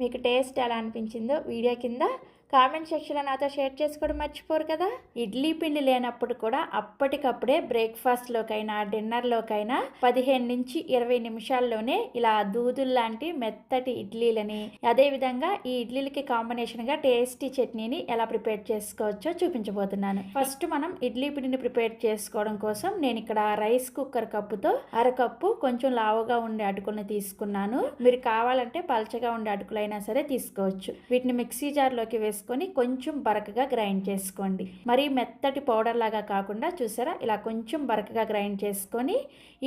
మీకు టేస్ట్ ఎలా అనిపించిందో వీడియో కింద కామెంట్ సెక్షన్లో నాతో షేర్ చేసుకోవడం మర్చిపోరు కదా. ఇడ్లీ పిండి లేనప్పుడు కూడా అప్పటికప్పుడే బ్రేక్ఫాస్ట్లోకైనా డిన్నర్లోకైనా 15 నుంచి 20 నిమిషాల్లోనే ఇలా దూదుల్లాంటి మెత్తటి ఇడ్లీలని, అదేవిధంగా ఈ ఇడ్లీలకి కాంబినేషన్గా టేస్టీ చట్నీని ఎలా ప్రిపేర్ చేసుకోవచ్చో చూపించబోతున్నాను. ఫస్ట్ మనం ఇడ్లీ పిండిని ప్రిపేర్ చేసుకోవడం కోసం నేను ఇక్కడ రైస్ కుక్కర్ కప్పుతో అరకప్పు కొంచెం లావుగా ఉండే అటుకులను తీసుకున్నాను. మీరు కావాలంటే పల్చగా ఉండే అటుకులైనా సరే తీసుకోవచ్చు. వీటిని మిక్సీ జార్లోకి వేసుకొని కొంచెం బరకగా గ్రైండ్ చేసుకోండి. మరీ మెత్తటి పౌడర్ లాగా కాకుండా చూసారా ఇలా కొంచెం బరకగా గ్రైండ్ చేసుకొని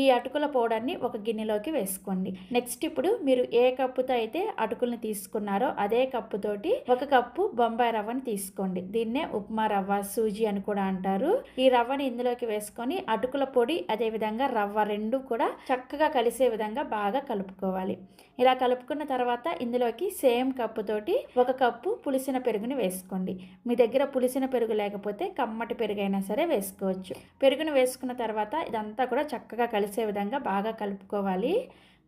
ఈ అటుకుల పౌడర్ని ఒక గిన్నెలోకి వేసుకోండి. నెక్స్ట్ ఇప్పుడు మీరు ఏ కప్పుతో అయితే అటుకుల్ని తీసుకున్నారో అదే కప్పుతోటి 1 కప్పు బొంబాయి రవ్వని తీసుకోండి. దీన్నే ఉప్మా రవ్వ, సూజీ అని కూడా అంటారు. ఈ రవ్వని ఇందులోకి వేసుకొని అటుకుల పొడి అదేవిధంగా రవ్వ రెండు కూడా చక్కగా కలిసే విధంగా బాగా కలుపుకోవాలి. ఇలా కలుపుకున్న తర్వాత ఇందులోకి సేమ్ కప్పుతోటి 1 కప్పు పులిసిన పెరుగుని వేసుకోండి. మీ దగ్గర పులిసిన పెరుగు లేకపోతే కమ్మటి పెరుగు అయినా సరే వేసుకోవచ్చు. పెరుగును వేసుకున్న తర్వాత ఇదంతా కూడా చక్కగా కలిసే విధంగా బాగా కలుపుకోవాలి.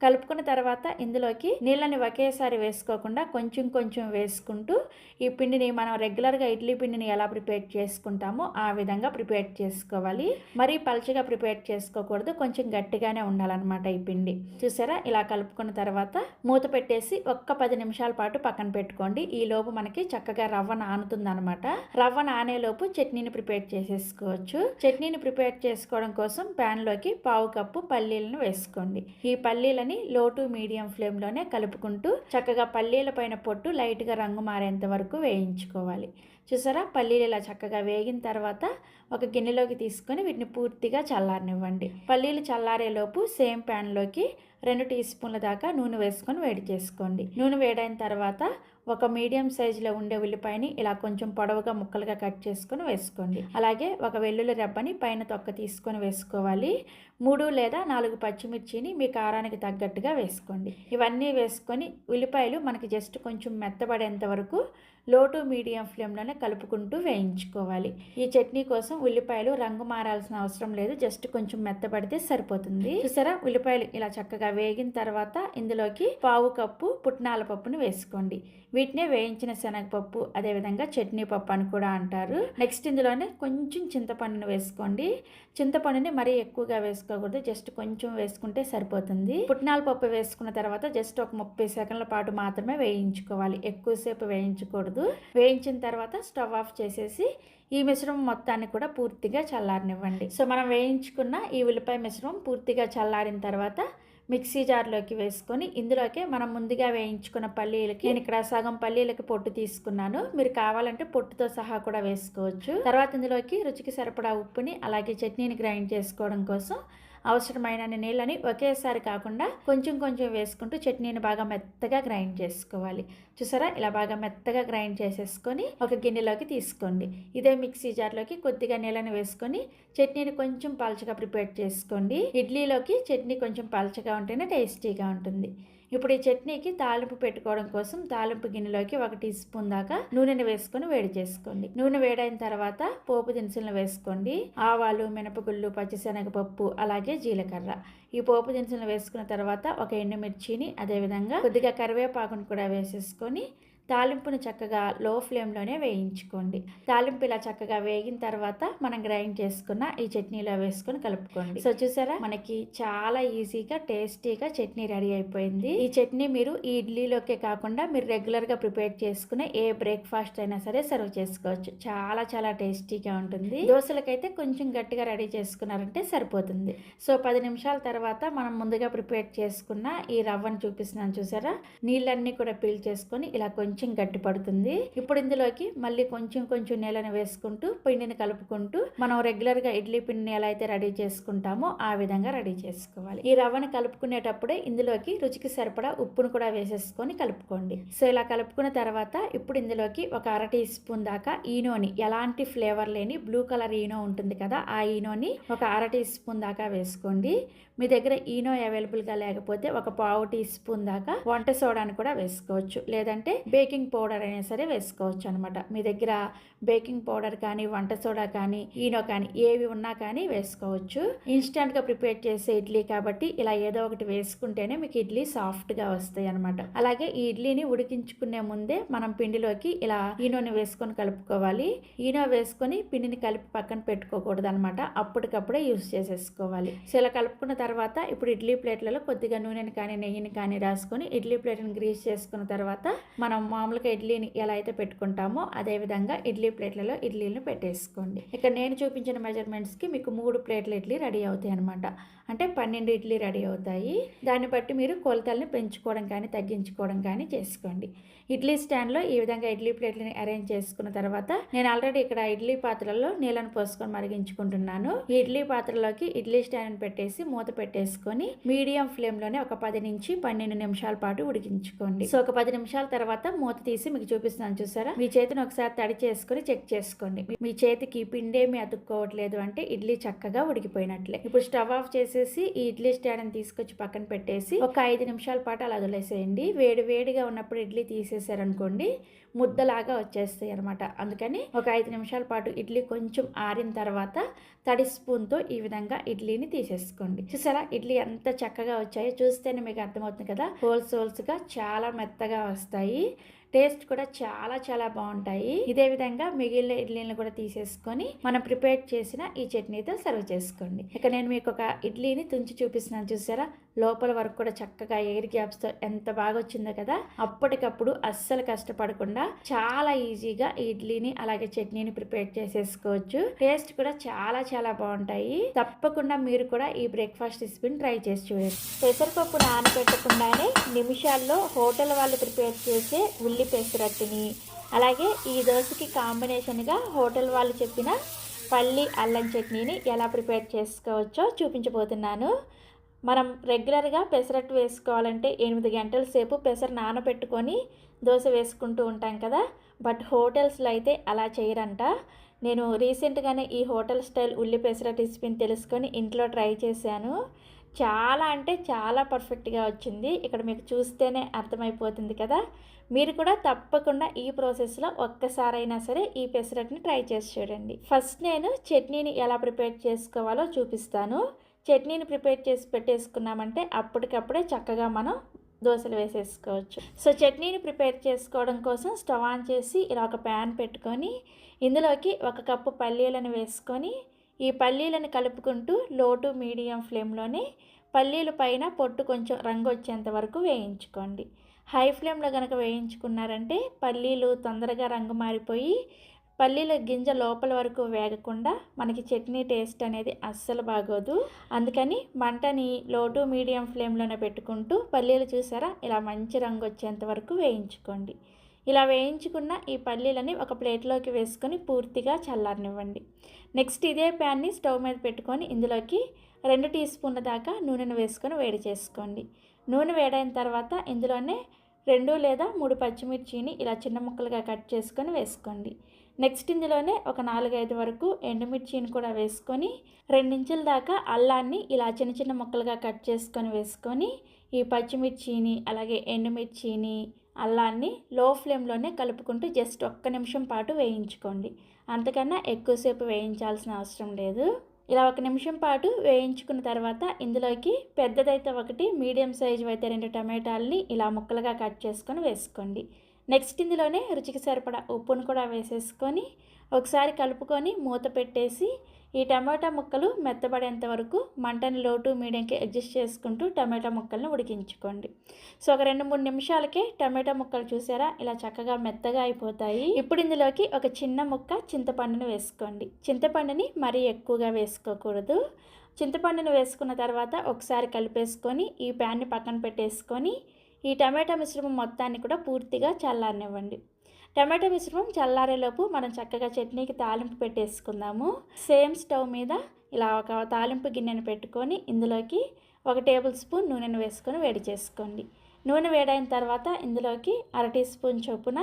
కలుపుకున్న తర్వాత ఇందులోకి నీళ్ళని ఒకేసారి వేసుకోకుండా కొంచెం కొంచెం వేసుకుంటూ ఈ పిండిని మనం రెగ్యులర్గా ఇడ్లీ పిండిని ఎలా ప్రిపేర్ చేసుకుంటామో ఆ విధంగా ప్రిపేర్ చేసుకోవాలి. మరీ పల్చగా ప్రిపేర్ చేసుకోకూడదు, కొంచెం గట్టిగానే ఉండాలన్నమాట ఈ పిండి. చూసారా ఇలా కలుపుకున్న తర్వాత మూత పెట్టేసి 10 నిమిషాల పాటు పక్కన పెట్టుకోండి. ఈ లోపు మనకి చక్కగా రవ్వ నానుతుందన్నమాట. రవ్వ నానేలోపు చట్నీని ప్రిపేర్ చేసేసుకోవచ్చు. చట్నీని ప్రిపేర్ చేసుకోవడం కోసం ప్యాన్లోకి 1/2 కప్పు పల్లీలను వేసుకోండి. ఈ పల్లీలని లో టు మీడియం ఫ్లేమ్లోనే కలుపుకుంటూ చక్కగా పల్లీల పైన పొట్టు లైట్గా రంగు మారేంత వరకు వేయించుకోవాలి. చూసారా పల్లీలు ఇలా చక్కగా వేగిన తర్వాత ఒక గిన్నెలోకి తీసుకొని వీటిని పూర్తిగా చల్లారనివ్వండి. పల్లీలు చల్లారేలోపు సేమ్ ప్యాన్లోకి 2 టీ స్పూన్ల దాకా నూనె వేసుకొని వేడి చేసుకోండి. నూనె వేడైన తర్వాత ఒక మీడియం సైజులో ఉండే ఉల్లిపాయని ఇలా కొంచెం పొడవుగా ముక్కలుగా కట్ చేసుకొని వేసుకోండి. అలాగే ఒక వెల్లుల్లి రెబ్బని పైన తొక్క తీసుకొని వేసుకోవాలి. 3 లేదా 4 పచ్చిమిర్చిని మీ కారానికి తగ్గట్టుగా వేసుకోండి. ఇవన్నీ వేసుకొని ఉల్లిపాయలు మనకి జస్ట్ కొంచెం మెత్తబడేంత వరకు లో టు మీడియం ఫ్లేమ్లోనే కలుపుకుంటూ వేయించుకోవాలి. ఈ చట్నీ కోసం ఉల్లిపాయలు రంగు మారాల్సిన అవసరం లేదు, జస్ట్ కొంచెం మెత్తబడితే సరిపోతుంది. చూసారా ఉల్లిపాయలు ఇలా చక్కగా వేగిన తర్వాత ఇందులోకి 1/2 కప్పు పుట్నాల పప్పును వేసుకోండి. వీటినే వేయించిన శనగపప్పు అదేవిధంగా చట్నీ పప్పు అని కూడా అంటారు. నెక్స్ట్ ఇందులోనే కొంచెం చింతపండును వేసుకోండి. చింతపండుని మరీ ఎక్కువగా వేసుకోకూడదు, జస్ట్ కొంచెం వేసుకుంటే సరిపోతుంది. పుట్నాల పప్పు వేసుకున్న తర్వాత జస్ట్ ఒక 30 సెకండ్ల పాటు మాత్రమే వేయించుకోవాలి, ఎక్కువసేపు వేయించకూడదు. వేయించిన తర్వాత స్టవ్ ఆఫ్ చేసేసి ఈ మిశ్రమం మొత్తాన్ని కూడా పూర్తిగా చల్లారనివ్వండి. సో మనం వేయించుకున్న ఈ ఉల్లిపాయ మిశ్రమం పూర్తిగా చల్లారిన తర్వాత మిక్సీ జార్లోకి వేసుకొని ఇందులోకి మనం ముందుగా వేయించుకున్న పల్లీలకి నేను ఇక్కడ సగం పల్లీలకి పొట్టు తీసుకున్నాను. మీరు కావాలంటే పొట్టుతో సహా కూడా వేసుకోవచ్చు. తర్వాత ఇందులోకి రుచికి సరిపడా ఉప్పుని అలాగే చట్నీని గ్రైండ్ చేసుకోవడం కోసం అవసరమైన నీళ్ళని ఒకేసారి కాకుండా కొంచెం కొంచెం వేసుకుంటూ చట్నీని బాగా మెత్తగా గ్రైండ్ చేసుకోవాలి. చూసారా ఇలా బాగా మెత్తగా గ్రైండ్ చేసేసుకొని ఒక గిన్నెలోకి తీసుకోండి. ఇదే మిక్సీ జార్లోకి కొద్దిగా నీళ్ళని వేసుకొని చట్నీని కొంచెం పల్చగా ప్రిపేర్ చేసుకోండి. ఇడ్లీలోకి చట్నీ కొంచెం పల్చగా ఉంటేనే టేస్టీగా ఉంటుంది. ఇప్పుడు ఈ చట్నీకి తాలింపు పెట్టుకోవడం కోసం తాలింపు గిన్నెలోకి 1 టీ స్పూన్ దాకా నూనెని వేసుకొని వేడి చేసుకోండి. నూనె వేడైన తర్వాత పోపు దినుసులను వేసుకోండి. ఆవాలు, మినపగుళ్ళు, పచ్చిశనగపప్పు, అలాగే జీలకర్ర. ఈ పోపు దినుసులను వేసుకున్న తర్వాత ఒక ఎండుమిర్చిని, అదేవిధంగా కొద్దిగా కరివేపాకును కూడా వేసేసుకొని తాలింపును చక్కగా లో ఫ్లేమ్లోనే వేయించుకోండి. తాలింపు ఇలా చక్కగా వేగిన తర్వాత మనం గ్రైండ్ చేసుకున్న ఈ చట్నీలో వేసుకొని కలుపుకోండి. సో చూసారా, మనకి చాలా ఈజీగా టేస్టీగా చట్నీ రెడీ అయిపోయింది. ఈ చట్నీ మీరు ఈ ఇడ్లీలోకే కాకుండా మీరు రెగ్యులర్గా ప్రిపేర్ చేసుకునే ఏ బ్రేక్ఫాస్ట్ అయినా సరే సర్వ్ చేసుకోవచ్చు. చాలా చాలా టేస్టీగా ఉంటుంది. దోశలకైతే కొంచెం గట్టిగా రెడీ చేసుకున్నారంటే సరిపోతుంది. సో 10 నిమిషాల తర్వాత మనం ముందుగా ప్రిపేర్ చేసుకున్న ఈ రవ్వను చూపిస్తున్నాను చూసారా, నీళ్ళన్నీ కూడా పీల్ చేసుకొని ఇలా కొంచెం గట్టి పడుతుంది. ఇప్పుడు ఇందులోకి మళ్ళీ కొంచెం నీళ్ళని వేసుకుంటూ పిండిని కలుపుకుంటూ మనం రెగ్యులర్ గా ఇడ్లీ పిండిని ఎలా అయితే రెడీ చేసుకుంటామో ఆ విధంగా రెడీ చేసుకోవాలి. ఈ రవ్వని కలుపుకునేటప్పుడే ఇందులోకి రుచికి సరిపడా ఉప్పును కూడా వేసేసుకొని కలుపుకోండి. సో ఇలా కలుపుకున్న తర్వాత ఇప్పుడు ఇందులోకి ఒక 1/2 టీ స్పూన్ దాకా ఈనోని, ఎలాంటి ఫ్లేవర్ లేని బ్లూ కలర్ ఈనో ఉంటుంది కదా, ఆ ఈనోని ఒక 1/2 టీ స్పూన్ దాకా వేసుకోండి. మీ దగ్గర ఈనో అవైలబుల్గా లేకపోతే ఒక 1/2 టీ స్పూన్ దాకా వంట సోడాని కూడా వేసుకోవచ్చు, లేదంటే బేకింగ్ పౌడర్ అయినా సరే వేసుకోవచ్చు అనమాట. మీ దగ్గర బేకింగ్ పౌడర్ కానీ, వంట సోడా కానీ, ఈనో కానీ ఏవి ఉన్నా కానీ వేసుకోవచ్చు. ఇన్స్టెంట్గా ప్రిపేర్ చేసే ఇడ్లీ కాబట్టి ఇలా ఏదో ఒకటి వేసుకుంటేనే మీకు ఇడ్లీ సాఫ్ట్గా వస్తాయి అనమాట. అలాగే ఈ ఇడ్లీని ఉడికించుకునే ముందే మనం పిండిలోకి ఇలా ఈనోని వేసుకొని కలుపుకోవాలి. ఈనో వేసుకొని పిండిని కలిపి పక్కన పెట్టుకోకూడదు అనమాట, అప్పటికప్పుడే యూస్ చేసేసుకోవాలి. సో ఇలా కలుపుకున్న తర్వాత ఇప్పుడు ఇడ్లీ ప్లేట్లలో కొద్దిగా నూనెని కానీ నెయ్యిని కానీ రాసుకొని ఇడ్లీ ప్లేట్ని గ్రీస్ చేసుకున్న తర్వాత మనం మామూలుగా ఇడ్లీని ఎలా అయితే పెట్టుకుంటామో అదే విధంగా ఇడ్లీ ప్లేట్లలో ఇడ్లీలను పెట్టేసుకోండి. ఇక్కడ నేను చూపించిన మెజర్మెంట్స్కి మీకు 3 ప్లేట్ల ఇడ్లీ రెడీ అవుతాయి అనమాట. అంటే 12 ఇడ్లీ రెడీ అవుతాయి. దాన్ని బట్టి మీరు కొలతల్ని పెంచుకోవడం కానీ తగ్గించుకోవడం కానీ చేసుకోండి. ఇడ్లీ స్టాండ్లో ఈ విధంగా ఇడ్లీ ప్లేట్లని అరేంజ్ చేసుకున్న తర్వాత నేను ఆల్రెడీ ఇక్కడ ఇడ్లీ పాత్రలో నీళ్ళను పోసుకొని మరిగించుకుంటున్నాను. ఈ ఇడ్లీ పాత్రలోకి ఇడ్లీ స్టాండ్ పెట్టేసి మూత పెట్టేసుకొని మీడియం ఫ్లేమ్లోనే ఒక 10 నుంచి 12 నిమిషాల పాటు ఉడికించుకోండి. సో ఒక 10 నిమిషాల తర్వాత మూత తీసి మీకు చూపిస్తున్నాను చూసారా, మీ చేతిని ఒకసారి తడి చేసుకొని చెక్ చేసుకోండి. మీ చేతికి పిండేమి అతుక్కోవట్లేదు అంటే ఇడ్లీ చక్కగా ఉడికిపోయినట్లే. ఇప్పుడు స్టవ్ ఆఫ్ చేసేసి ఈ ఇడ్లీ స్టాండ్ తీసుకొచ్చి పక్కన పెట్టేసి ఒక 5 నిమిషాల పాటు అలా వదిలేసేయండి. వేడిగా ఉన్నప్పుడు ఇడ్లీ తీసేసారనుకోండి ముద్దలాగా వచ్చేస్తాయి అనమాట. అందుకని ఒక 5 నిమిషాల పాటు ఇడ్లీ కొంచెం ఆరిన తర్వాత తడి స్పూన్తో ఈ విధంగా ఇడ్లీని తీసేసుకోండి. చూసారా ఇడ్లీ ఎంత చక్కగా వచ్చాయో, చూస్తేనే మీకు అర్థమవుతుంది కదా, హోల్స్గా చాలా మెత్తగా వస్తాయి. టేస్ట్ కూడా చాలా చాలా బాగుంటాయి. ఇదే విధంగా మిగిలిన ఇడ్లీలను కూడా తీసేసుకొని మనం ప్రిపేర్ చేసిన ఈ చట్నీతో సర్వ్ చేసుకోండి. ఇక నేను మీకు ఒక ఇడ్లీని తుంచి చూపిస్తున్నాను చూసారా, లోపల వరకు కూడా చక్కగా ఎయిర్ గ్యాప్స్తో ఎంత బాగా వచ్చిందో కదా. అప్పటికప్పుడు అస్సలు కష్టపడకుండా చాలా ఈజీగా ఈ ఇడ్లీని అలాగే చట్నీని ప్రిపేర్ చేసేసుకోవచ్చు. టేస్ట్ కూడా చాలా చాలా బాగుంటాయి. తప్పకుండా మీరు కూడా ఈ బ్రేక్ఫాస్ట్ రెసిపీని ట్రై చేసి చూడండి. పెసరపప్పు నానబెట్టకుండానే నిమిషాల్లో హోటల్ వాళ్ళు ప్రిపేర్ చేసే ఉల్లి పెసరట్టుని, అలాగే ఈ దోశకి కాంబినేషన్గా హోటల్ వాళ్ళు చెప్పిన పల్లి అల్లం చట్నీని ఎలా ప్రిపేర్ చేసుకోవచ్చో చూపించబోతున్నాను. మనం రెగ్యులర్గా పెసరట్టు వేసుకోవాలంటే 8 గంటల సేపు పెసర నానబెట్టుకొని దోశ వేసుకుంటూ ఉంటాం కదా, బట్ హోటల్స్లో అయితే అలా చేయరంట. నేను రీసెంట్గానే ఈ హోటల్ స్టైల్ ఉల్లి పెసరట్టు రెసిపీని తెలుసుకొని ఇంట్లో ట్రై చేశాను. చాలా అంటే చాలా పర్ఫెక్ట్గా వచ్చింది. ఇక్కడ మీకు చూస్తేనే అర్థమైపోతుంది కదా. మీరు కూడా తప్పకుండా ఈ ప్రాసెస్లో ఒక్కసారైనా సరే ఈ పెసరట్టుని ట్రై చేసి చూడండి. ఫస్ట్ నేను చట్నీని ఎలా ప్రిపేర్ చేసుకోవాలో చూపిస్తాను. చట్నీని ప్రిపేర్ చేసి పెట్టేసుకున్నామంటే అప్పటికప్పుడే చక్కగా మనం దోశలు వేసేసుకోవచ్చు. సో చట్నీని ప్రిపేర్ చేసుకోవడం కోసం స్టవ్ ఆన్ చేసి ఇలా ఒక ప్యాన్ పెట్టుకొని ఇందులోకి 1 కప్పు పల్లీలను వేసుకొని ఈ పల్లీలను కలుపుకుంటూ లో టు మీడియం ఫ్లేమ్లోనే పల్లీల పైన పొట్టు కొంచెం రంగు వచ్చేంత వరకు వేయించుకోండి. హై ఫ్లేమ్లో కనుక వేయించుకున్నారంటే పల్లీలు తొందరగా రంగు మారిపోయి పల్లీల గింజ లోపల వరకు వేగకుండా మనకి చట్నీ టేస్ట్ అనేది అస్సలు బాగోదు. అందుకని మంటని లో టు మీడియం ఫ్లేమ్లోనే పెట్టుకుంటూ పల్లీలు చూసారా ఇలా మంచి రంగు వచ్చేంత వరకు వేయించుకోండి. ఇలా వేయించుకున్న ఈ పల్లీలని ఒక ప్లేట్లోకి వేసుకొని పూర్తిగా చల్లారనివ్వండి. నెక్స్ట్ ఇదే ప్యాన్ని స్టవ్ మీద పెట్టుకొని ఇందులోకి 2 టీ స్పూన్ల దాకా నూనెను వేసుకొని వేడి చేసుకోండి. నూనె వేడైన తర్వాత ఇందులోనే 2 లేదా 3 పచ్చిమిర్చిని ఇలా చిన్న ముక్కలుగా కట్ చేసుకొని వేసుకోండి. నెక్స్ట్ ఇందులోనే ఒక 4-5 వరకు ఎండుమిర్చిని కూడా వేసుకొని 2 ఇంచుల దాకా అల్లాన్ని ఇలా చిన్న చిన్న ముక్కలుగా కట్ చేసుకొని వేసుకొని ఈ పచ్చిమిర్చిని అలాగే ఎండుమిర్చిని అల్లాన్ని లో ఫ్లేమ్లోనే కలుపుకుంటూ జస్ట్ 1 నిమిషం పాటు వేయించుకోండి. అంతకన్నా ఎక్కువసేపు వేయించాల్సిన అవసరం లేదు. ఇలా 1 నిమిషం పాటు వేయించుకున్న తర్వాత ఇందులోకి పెద్దదైతే 1, మీడియం సైజు అయితే 2 టమాటాలని ఇలా ముక్కలుగా కట్ చేసుకొని వేసుకోండి. నెక్స్ట్ ఇందులోనే రుచికి సరిపడా ఉప్పును కూడా వేసేసుకొని ఒకసారి కలుపుకొని మూత పెట్టేసి ఈ టమాటా ముక్కలు మెత్తబడేంత వరకు మంటని లో టు మీడియంకి అడ్జస్ట్ చేసుకుంటూ టమాటా ముక్కలను ఉడికించుకోండి. సో ఒక 2-3 నిమిషాలకే టమాటా ముక్కలు చూసారా ఇలా చక్కగా మెత్తగా అయిపోతాయి. ఇప్పుడు ఇందులోకి ఒక చిన్న ముక్క చింతపండును వేసుకోండి. చింతపండుని మరీ ఎక్కువగా వేసుకోకూడదు. చింతపండును వేసుకున్న తర్వాత ఒకసారి కలిపేసుకొని ఈ ప్యాన్ని పక్కన పెట్టేసుకొని ఈ టమాటా మిశ్రమం మొత్తాన్ని కూడా పూర్తిగా చల్లారనివ్వండి. టమాటా మిశ్రమం చల్లారేలోపు మనం చక్కగా చట్నీకి తాలింపు పెట్టేసుకుందాము. సేమ్ స్టవ్ మీద ఇలా ఒక తాలింపు గిన్నెను పెట్టుకొని ఇందులోకి 1 టేబుల్ స్పూన్ నూనెను వేసుకొని వేడి చేసుకోండి. నూనె వేడైన తర్వాత ఇందులోకి 1/2 టీ స్పూన్ చొప్పున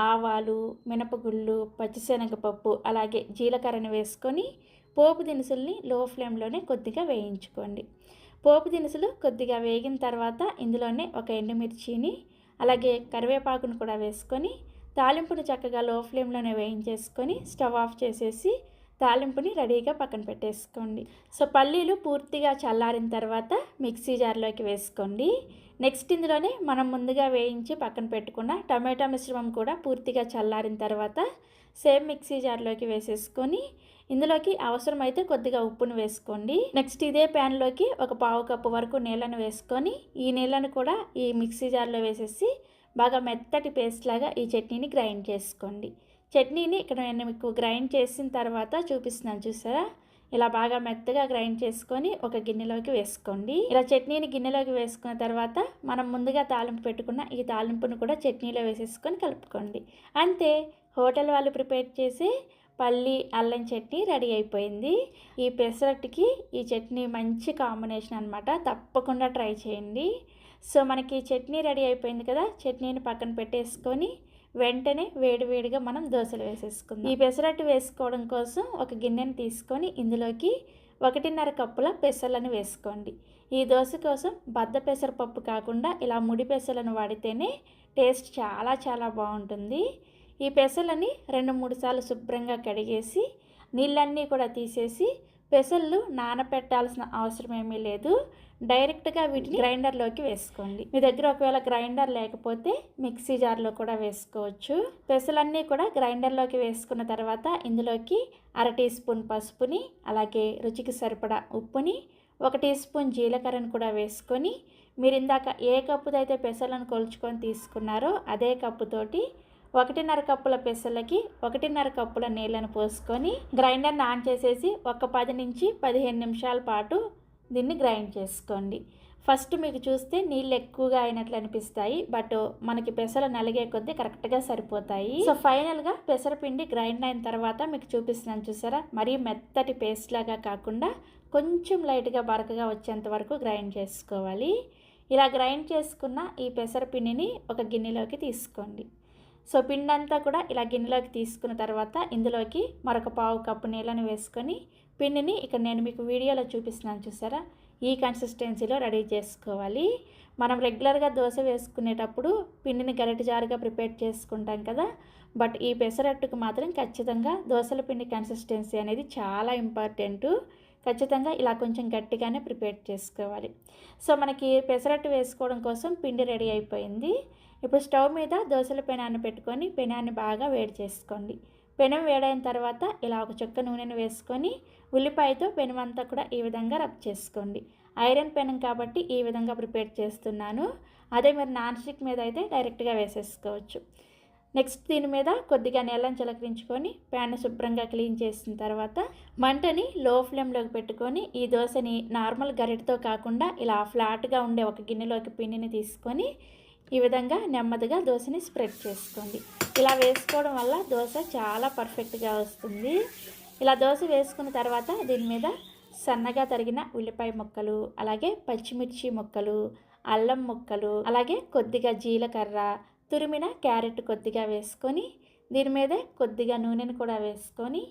ఆవాలు, మినపగుళ్ళు, పచ్చిశనగపప్పు అలాగే జీలకర్రను వేసుకొని పోపు దినుసుల్ని లో ఫ్లేమ్లోనే కొద్దిగా వేయించుకోండి. పోపు దినుసులు కొద్దిగా వేగిన తర్వాత ఇందులోనే ఒక ఎండుమిర్చిని అలాగే కరివేపాకును కూడా వేసుకొని తాలింపుని చక్కగా లో ఫ్లేమ్లోనే వేయించేసుకొని స్టవ్ ఆఫ్ చేసేసి తాలింపుని రెడీగా పక్కన పెట్టేసుకోండి. సో పల్లీలు పూర్తిగా చల్లారిన తర్వాత మిక్సీ జార్లోకి వేసుకోండి. నెక్స్ట్ ఇందులోనే మనం ముందుగా వేయించి పక్కన పెట్టుకున్న టమాటా మిశ్రమం కూడా పూర్తిగా చల్లారిన తర్వాత సేమ్ మిక్సీ జార్లోకి వేసేసుకొని ఇందులోకి అవసరమైతే కొద్దిగా ఉప్పును వేసుకోండి. నెక్స్ట్ ఇదే ప్యాన్లోకి ఒక 1/2 కప్పు వరకు నీళ్ళను వేసుకొని ఈ నీళ్ళను కూడా ఈ మిక్సీ జార్లో వేసేసి బాగా మెత్తటి పేస్ట్ లాగా ఈ చట్నీని గ్రైండ్ చేసుకోండి. చట్నీని ఇక్కడ నేను మీకు గ్రైండ్ చేసిన తర్వాత చూపిస్తున్నాను చూసారా, ఇలా బాగా మెత్తగా గ్రైండ్ చేసుకొని ఒక గిన్నెలోకి వేసుకోండి. ఇలా చట్నీని గిన్నెలోకి వేసుకున్న తర్వాత మనం ముందుగా తాలింపు పెట్టుకున్న ఈ తాలింపును కూడా చట్నీలో వేసేసుకొని కలుపుకోండి. అంతే, హోటల్ వాళ్ళు ప్రిపేర్ చేసి పల్లి అల్లం చట్నీ రెడీ అయిపోయింది. ఈ పెసరట్టుకి ఈ చట్నీ మంచి కాంబినేషన్ అనమాట. తప్పకుండా ట్రై చేయండి. సో మనకి చట్నీ రెడీ అయిపోయింది కదా, చట్నీని పక్కన పెట్టేసుకొని వెంటనే వేడివేడిగా మనం దోశలు వేసేసుకుందాం. ఈ పెసరట్టు వేసుకోవడం కోసం ఒక గిన్నెని తీసుకొని ఇందులోకి 1.5 కప్పుల పెసలను వేసుకోండి. ఈ దోశ కోసం బద్ద పెసరపప్పు కాకుండా ఇలా ముడి పెసలను వాడితేనే టేస్ట్ చాలా చాలా బాగుంటుంది. ఈ పెసలని 2-3 సార్లు శుభ్రంగా కడిగేసి నీళ్ళన్నీ కూడా తీసేసి పెసలు నానపెట్టాల్సిన అవసరం ఏమీ లేదు. డైరెక్ట్గా వీటిని గ్రైండర్లోకి వేసుకోండి. మీ దగ్గర ఒకవేళ గ్రైండర్ లేకపోతే మిక్సీ జార్లో కూడా వేసుకోవచ్చు. పెసలన్నీ కూడా గ్రైండర్లోకి వేసుకున్న తర్వాత ఇందులోకి 1/2 టీ స్పూన్ పసుపుని అలాగే రుచికి సరిపడా ఉప్పుని 1 టీ స్పూన్ జీలకర్రను కూడా వేసుకొని మీరు ఇందాక ఏ కప్పుతో అయితే పెసలను కొలుచుకొని తీసుకున్నారో అదే కప్పుతోటి 1.5 కప్పుల పెసలకి 1.5 కప్పుల నీళ్ళను పోసుకొని గ్రైండర్ని ఆన్ చేసేసి ఒక 10 నుంచి 15 నిమిషాల పాటు దీన్ని గ్రైండ్ చేసుకోండి. ఫస్ట్ మీకు చూస్తే నీళ్ళు ఎక్కువగా అయినట్లు అనిపిస్తాయి, బట్ మనకి పెసలు నలిగే కొద్దీ కరెక్ట్గా సరిపోతాయి. సో ఫైనల్గా పెసరపిండి గ్రైండ్ అయిన తర్వాత మీకు చూపిస్తున్నాను చూసారా, మరీ మెత్తటి పేస్ట్ లాగా కాకుండా కొంచెం లైట్గా బరకగా వచ్చేంత వరకు గ్రైండ్ చేసుకోవాలి. ఇలా గ్రైండ్ చేసుకున్న ఈ పెసరపిండిని ఒక గిన్నెలోకి తీసుకోండి. సో పిండి అంతా కూడా ఇలా గిన్నెలోకి తీసుకున్న తర్వాత ఇందులోకి మరొక 1/2 కప్పు నీళ్ళను వేసుకొని పిండిని ఇక్కడ నేను మీకు వీడియోలో చూపిస్తున్నాను చూసారా, ఈ కన్సిస్టెన్సీలో రెడీ చేసుకోవాలి. మనం రెగ్యులర్గా దోశ వేసుకునేటప్పుడు పిండిని గరిటె జారుగా ప్రిపేర్ చేసుకుంటాం కదా, బట్ ఈ పెసరట్టుకు మాత్రం ఖచ్చితంగా దోశల పిండి కన్సిస్టెన్సీ అనేది చాలా ఇంపార్టెంటు. ఖచ్చితంగా ఇలా కొంచెం గట్టిగానే ప్రిపేర్ చేసుకోవాలి. సో మనకి పెసరట్టు వేసుకోవడం కోసం పిండి రెడీ అయిపోయింది. ఇప్పుడు స్టవ్ మీద దోశల పెనాన్ని పెట్టుకొని పెనాన్ని బాగా వేడి చేసుకోండి. పెనం వేడైన తర్వాత ఇలా ఒక చుక్క నూనెను వేసుకొని ఉల్లిపాయతో పెనం అంతా కూడా ఈ విధంగా రబ్ చేసుకోండి. ఐరన్ పెనం కాబట్టి ఈ విధంగా ప్రిపేర్ చేస్తున్నాను. అదే మీరు నాన్ స్టిక్ మీద అయితే డైరెక్ట్గా వేసేసుకోవచ్చు. నెక్స్ట్ దీని మీద కొద్దిగా నీళ్ళని చిలకరించుకొని ప్యాన్ శుభ్రంగా క్లీన్ చేసిన తర్వాత మంటని లో ఫ్లేమ్లోకి పెట్టుకొని ఈ దోశని నార్మల్ గరిటతో కాకుండా ఇలా ఫ్లాట్గా ఉండే ఒక గిన్నెలోకి పిండిని తీసుకొని ఈ విధంగా నెమ్మదిగా దోశని స్ప్రెడ్ చేసుకోండి. ఇలా వేసుకోవడం వల్ల దోశ చాలా పర్ఫెక్ట్గా వస్తుంది. ఇలా దోశ వేసుకున్న తర్వాత దీని మీద సన్నగా తరిగిన ఉల్లిపాయ ముక్కలు, అలాగే పచ్చిమిర్చి ముక్కలు, అల్లం ముక్కలు, అలాగే కొద్దిగా జీలకర్ర, తురిమిన క్యారెట్ కొద్దిగా వేసుకొని దీని మీదే కొద్దిగా నూనెను కూడా వేసుకొని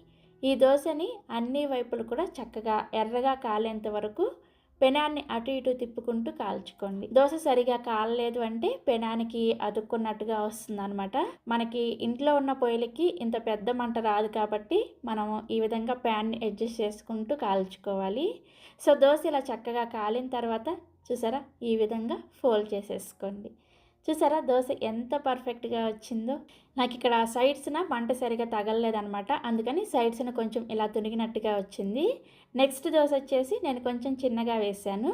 ఈ దోశని అన్ని వైపులు కూడా చక్కగా ఎర్రగా కాలేంత వరకు పెనాన్ని అటు ఇటు తిప్పుకుంటూ కాల్చుకోండి. దోశ సరిగా కాలలేదు అంటే పెనానికి అతుక్కున్నట్టుగా వస్తుందన్నమాట. మనకి ఇంట్లో ఉన్న పొయ్యిలకి ఇంత పెద్ద మంట రాదు కాబట్టి మనం ఈ విధంగా ప్యాన్ని అడ్జస్ట్ చేసుకుంటూ కాల్చుకోవాలి. సో దోశ ఇలా చక్కగా కాలిన తర్వాత చూసారా ఈ విధంగా ఫోల్డ్ చేసేసుకోండి. చూసారా దోశ ఎంత పర్ఫెక్ట్గా వచ్చిందో. నాకు ఇక్కడ సైడ్స్న మంట సరిగా తగలలేదనమాట, అందుకని సైడ్స్న కొంచెం ఇలా తునిగినట్టుగా వచ్చింది. నెక్స్ట్ దోశ వచ్చేసి నేను కొంచెం చిన్నగా వేసాను.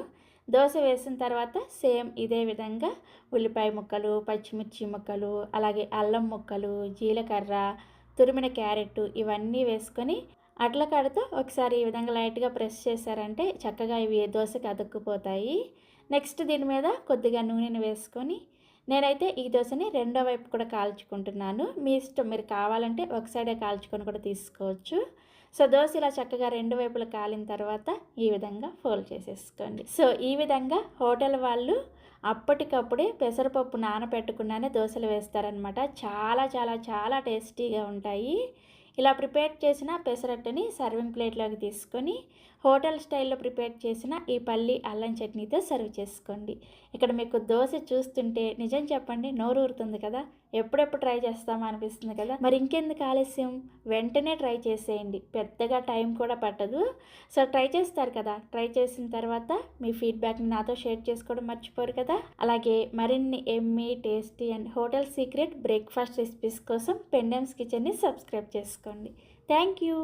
దోశ వేసిన తర్వాత సేమ్ ఇదే విధంగా ఉల్లిపాయ ముక్కలు, పచ్చిమిర్చి ముక్కలు, అలాగే అల్లం ముక్కలు, జీలకర్ర, తురిమిన క్యారెట్ ఇవన్నీ వేసుకొని అట్ల కాడతో ఒకసారి ఈ విధంగా లైట్గా ప్రెస్ చేశారంటే చక్కగా ఇవి దోశకి అతుక్కుపోతాయి. నెక్స్ట్ దీని మీద కొద్దిగా నూనెను వేసుకొని నేనైతే ఈ దోశని రెండో వైపు కూడా కాల్చుకుంటున్నాను. మీ ఇష్టం, మీరు కావాలంటే ఒక సైడే కాల్చుకొని కూడా తీసుకోవచ్చు. సో దోశ ఇలా చక్కగా రెండు వైపులు కాలిన తర్వాత ఈ విధంగా ఫోల్డ్ చేసేసుకోండి. సో ఈ విధంగా హోటల్ వాళ్ళు అప్పటికప్పుడే పెసరపప్పు నానబెట్టకుండానే దోశలు వేస్తారనమాట. చాలా చాలా చాలా టేస్టీగా ఉంటాయి. ఇలా ప్రిపేర్ చేసిన పెసరట్టుని సర్వింగ్ ప్లేట్లోకి తీసుకొని హోటల్ స్టైల్లో ప్రిపేర్ చేసిన ఈ పల్లి అల్లం చట్నీతో సర్వ్ చేసుకోండి. ఇక్కడ మీకు దోశ చూస్తుంటే నిజం చెప్పండి నోరు ఊరుతుంది కదా, ఎప్పుడెప్పుడు ట్రై చేస్తామో అనిపిస్తుంది కదా. మరి ఇంకెందుకు ఆలస్యం, వెంటనే ట్రై చేసేయండి, పెద్దగా టైం కూడా పట్టదు. సో ట్రై చేస్తారు కదా, ట్రై చేసిన తర్వాత మీ ఫీడ్బ్యాక్ని నాతో షేర్ చేసుకోవడం మర్చిపోరు కదా. అలాగే మరిన్ని Emmy, tasty and hotel secret breakfast recipes కోసం పెండెమ్స్ కిచెన్ని సబ్స్క్రైబ్ చేసుకోండి. Thank you.